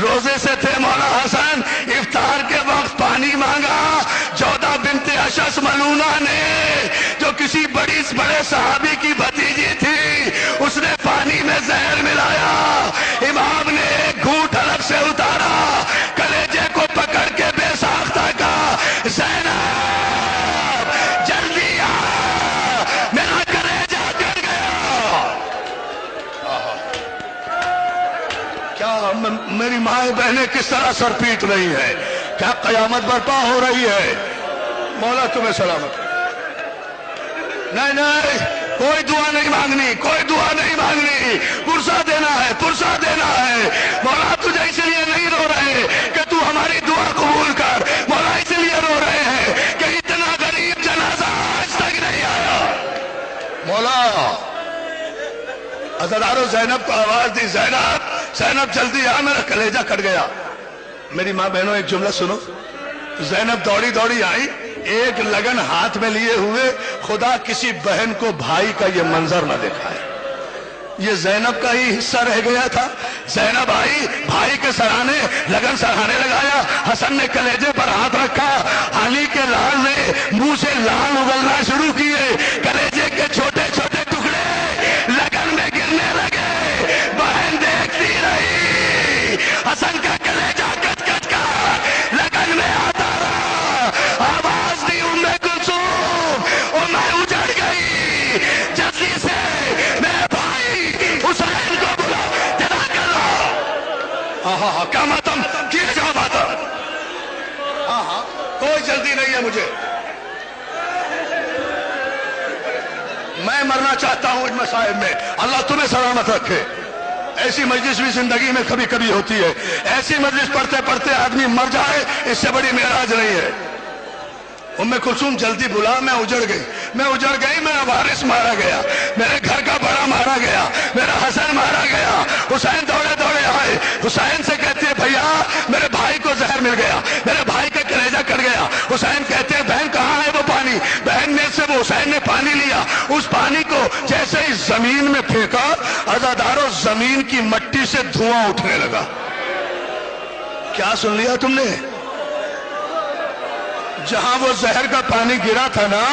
روزے سے تھے مولا حسن. افطار کے وقت پانی مانگا. جودہ بنت اشعث ملونہ نے، جو کسی بڑے صحابی کی بھتیجی تھی، اس نے پانی میں زہر ملایا. امام نے ایک گھونٹ حلق سے اتارا، کلیجے کو پکڑ کے بے ساختہ کہا، زینب جلدی آ، میرا کلیجہ گر گیا. کیا میری مائیں بہنیں کس طرح سر پیٹ رہی ہے؟ کیا قیامت برپا ہو رہی ہے؟ مولا تمہیں سلامت. نہیں، کوئی دعا نہیں مانگنی، کوئی دعا نہیں مانگنی. پرسہ دینا ہے، پرسہ دینا ہے. مولا تجھے اس لیے نہیں رو رہے کہ تو ہماری دعا قبول کر. مولا اس لیے رو رہے ہیں کہ اتنا غریب جنازہ آج تک نہیں آیا. مولا عزادارو زینب کو آواز دی، زینب جلدی آ، میرا کلیجہ کٹ گیا. میری ماں بہنوں ایک جملہ سنو. زینب دوڑی آئی ایک لگن ہاتھ میں لیے ہوئے. خدا کسی بہن کو بھائی کا یہ منظر نہ دیکھا ہے. یہ زینب کا ہی حصہ رہ گیا تھا. زینب آئی، بھائی کے سرانے لگن سرانے لگایا. حسن نے کلیجے پر ہاتھ رکھا. علی کے لال نے منہ سے لال اگلنا شروع کیے. کلیجے کے چھوٹے چھوٹے ٹکڑے لگن میں گرنے لگے. بہن دیکھتی رہی. حسن کا کلیجہ کٹ کٹ کر لگن میں آتا رہا. آواز دی ام کلثوم، اور میں اجڑ گئی. جلدی سے میرے بھائی حسین کو بلا، جدا کر لا. کیا ماتم کیے جاؤ ماتم. کوئی جلدی نہیں ہے مجھے. میں مرنا چاہتا ہوں ان مسائل میں. اللہ تمہیں سلامت رکھے. ایسی مجلس بھی زندگی میں کبھی کبھی ہوتی ہے. ایسی مجلس پڑھتے پڑھتے آدمی مر جائے، اس سے بڑی معراج نہیں ہے. ام کلثوم جلدی بلا. میں اجڑ گئی. میرا وارث مارا گیا، میرے گھر کا بڑا مارا گیا، میرا حسن مارا گیا. حسین دوڑے آئے. حسین سے کہتے ہیں بھیا میرے بھائی کو زہر مل گیا، میرے بھائی کا کلیجہ کٹ گیا. حسین کہتے ہیں بہن کہاں ہے وہ پانی؟ بہن نے سے وہ حسین نے پانی لیا. اس پانی کو جیسے ہی زمین میں پھینکا، عزادارو زمین کی مٹی سے دھواں اٹھنے لگا. کیا سن لیا تم نے؟ جہاں وہ زہر کا پانی گرا تھا نا،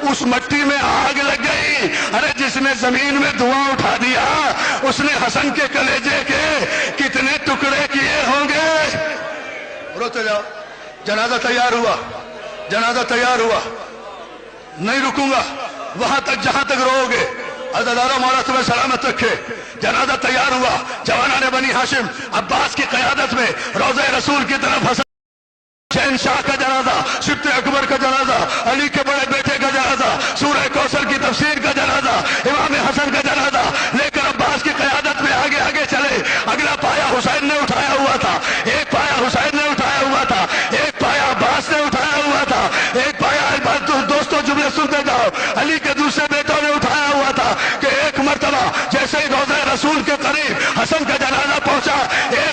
اس مٹی میں آگ لگ گئی. ارے جس نے زمین میں دھواں اٹھا دیا، اس نے حسن کے کلیجے کے کتنے ٹکڑے کیے ہوں گے. روتے جاؤ. جنازہ تیار ہوا. نہیں رکوں گا وہاں تک جہاں تک رو گے. عزادارو مولا تمہیں سلامت رکھے. جنازہ تیار ہوا. جوانان بنی ہاشم عباس کی قیادت میں روضہ رسول کی طرف حسن شہنشاہ کا جنازہ، سبط اکبر کا جنازہ، علی کے بڑے بیٹے کا جنازہ، سورہ کوثر کی تفسیر کا جنازہ، امام حسن کا جنازہ لے کر عباس کی قیادت میں آگے چلے. اگلا پایا حسین نے اٹھایا ہوا تھا، ایک پایا حسین نے اٹھایا ہوا تھا، ایک پایا عباس نے اٹھایا ہوا تھا، ایک پایا دوستوں جملے سنتے جاؤ، علی کے دوسرے بیٹوں نے اٹھایا ہوا تھا کہ ایک مرتبہ جیسے ہی روضہ رسول کے قریب حسن کا جنازہ پہنچا، ایک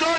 2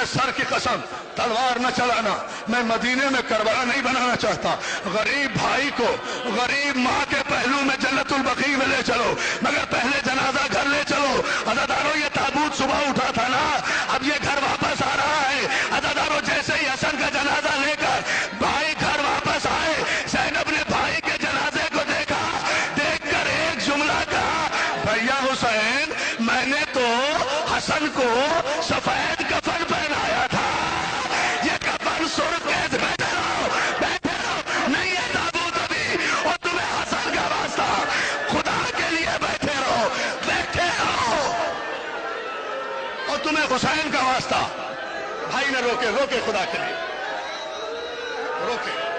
میرے سر کی قسم تلوار نہ چلانا، میں مدینے میں کربلا نہیں بنانا چاہتا۔ غریب بھائی کو غریب ماں کے پہلو میں جنت البقیع میں لے چلو، مگر پہلے جنازہ گھر لے چلو۔ عزادارو یہ تابوت صبح اٹھا تھا نا، اب یہ گھر واپس آ رہا ہے۔ عزادارو جیسے ہی حسن کا جنازہ لے کر بھائی گھر واپس آئے، زینب نے بھائی کے جنازے کو دیکھا، دیکھ کر ایک جملہ کہا، بھیا حسین میں نے تو حسن کو سفید کفن پہنایا تھا، یہ کفن سرخ کیسے؟ بیٹھے رہو بیٹھے رہو، نہیں ہے تابوت ابھی، اور تمہیں حسن کا واسطہ، خدا کے لیے بیٹھے رہو بیٹھے رہو، اور تمہیں حسین کا واسطہ۔ بھائی نے روکے خدا کے لیے روکے۔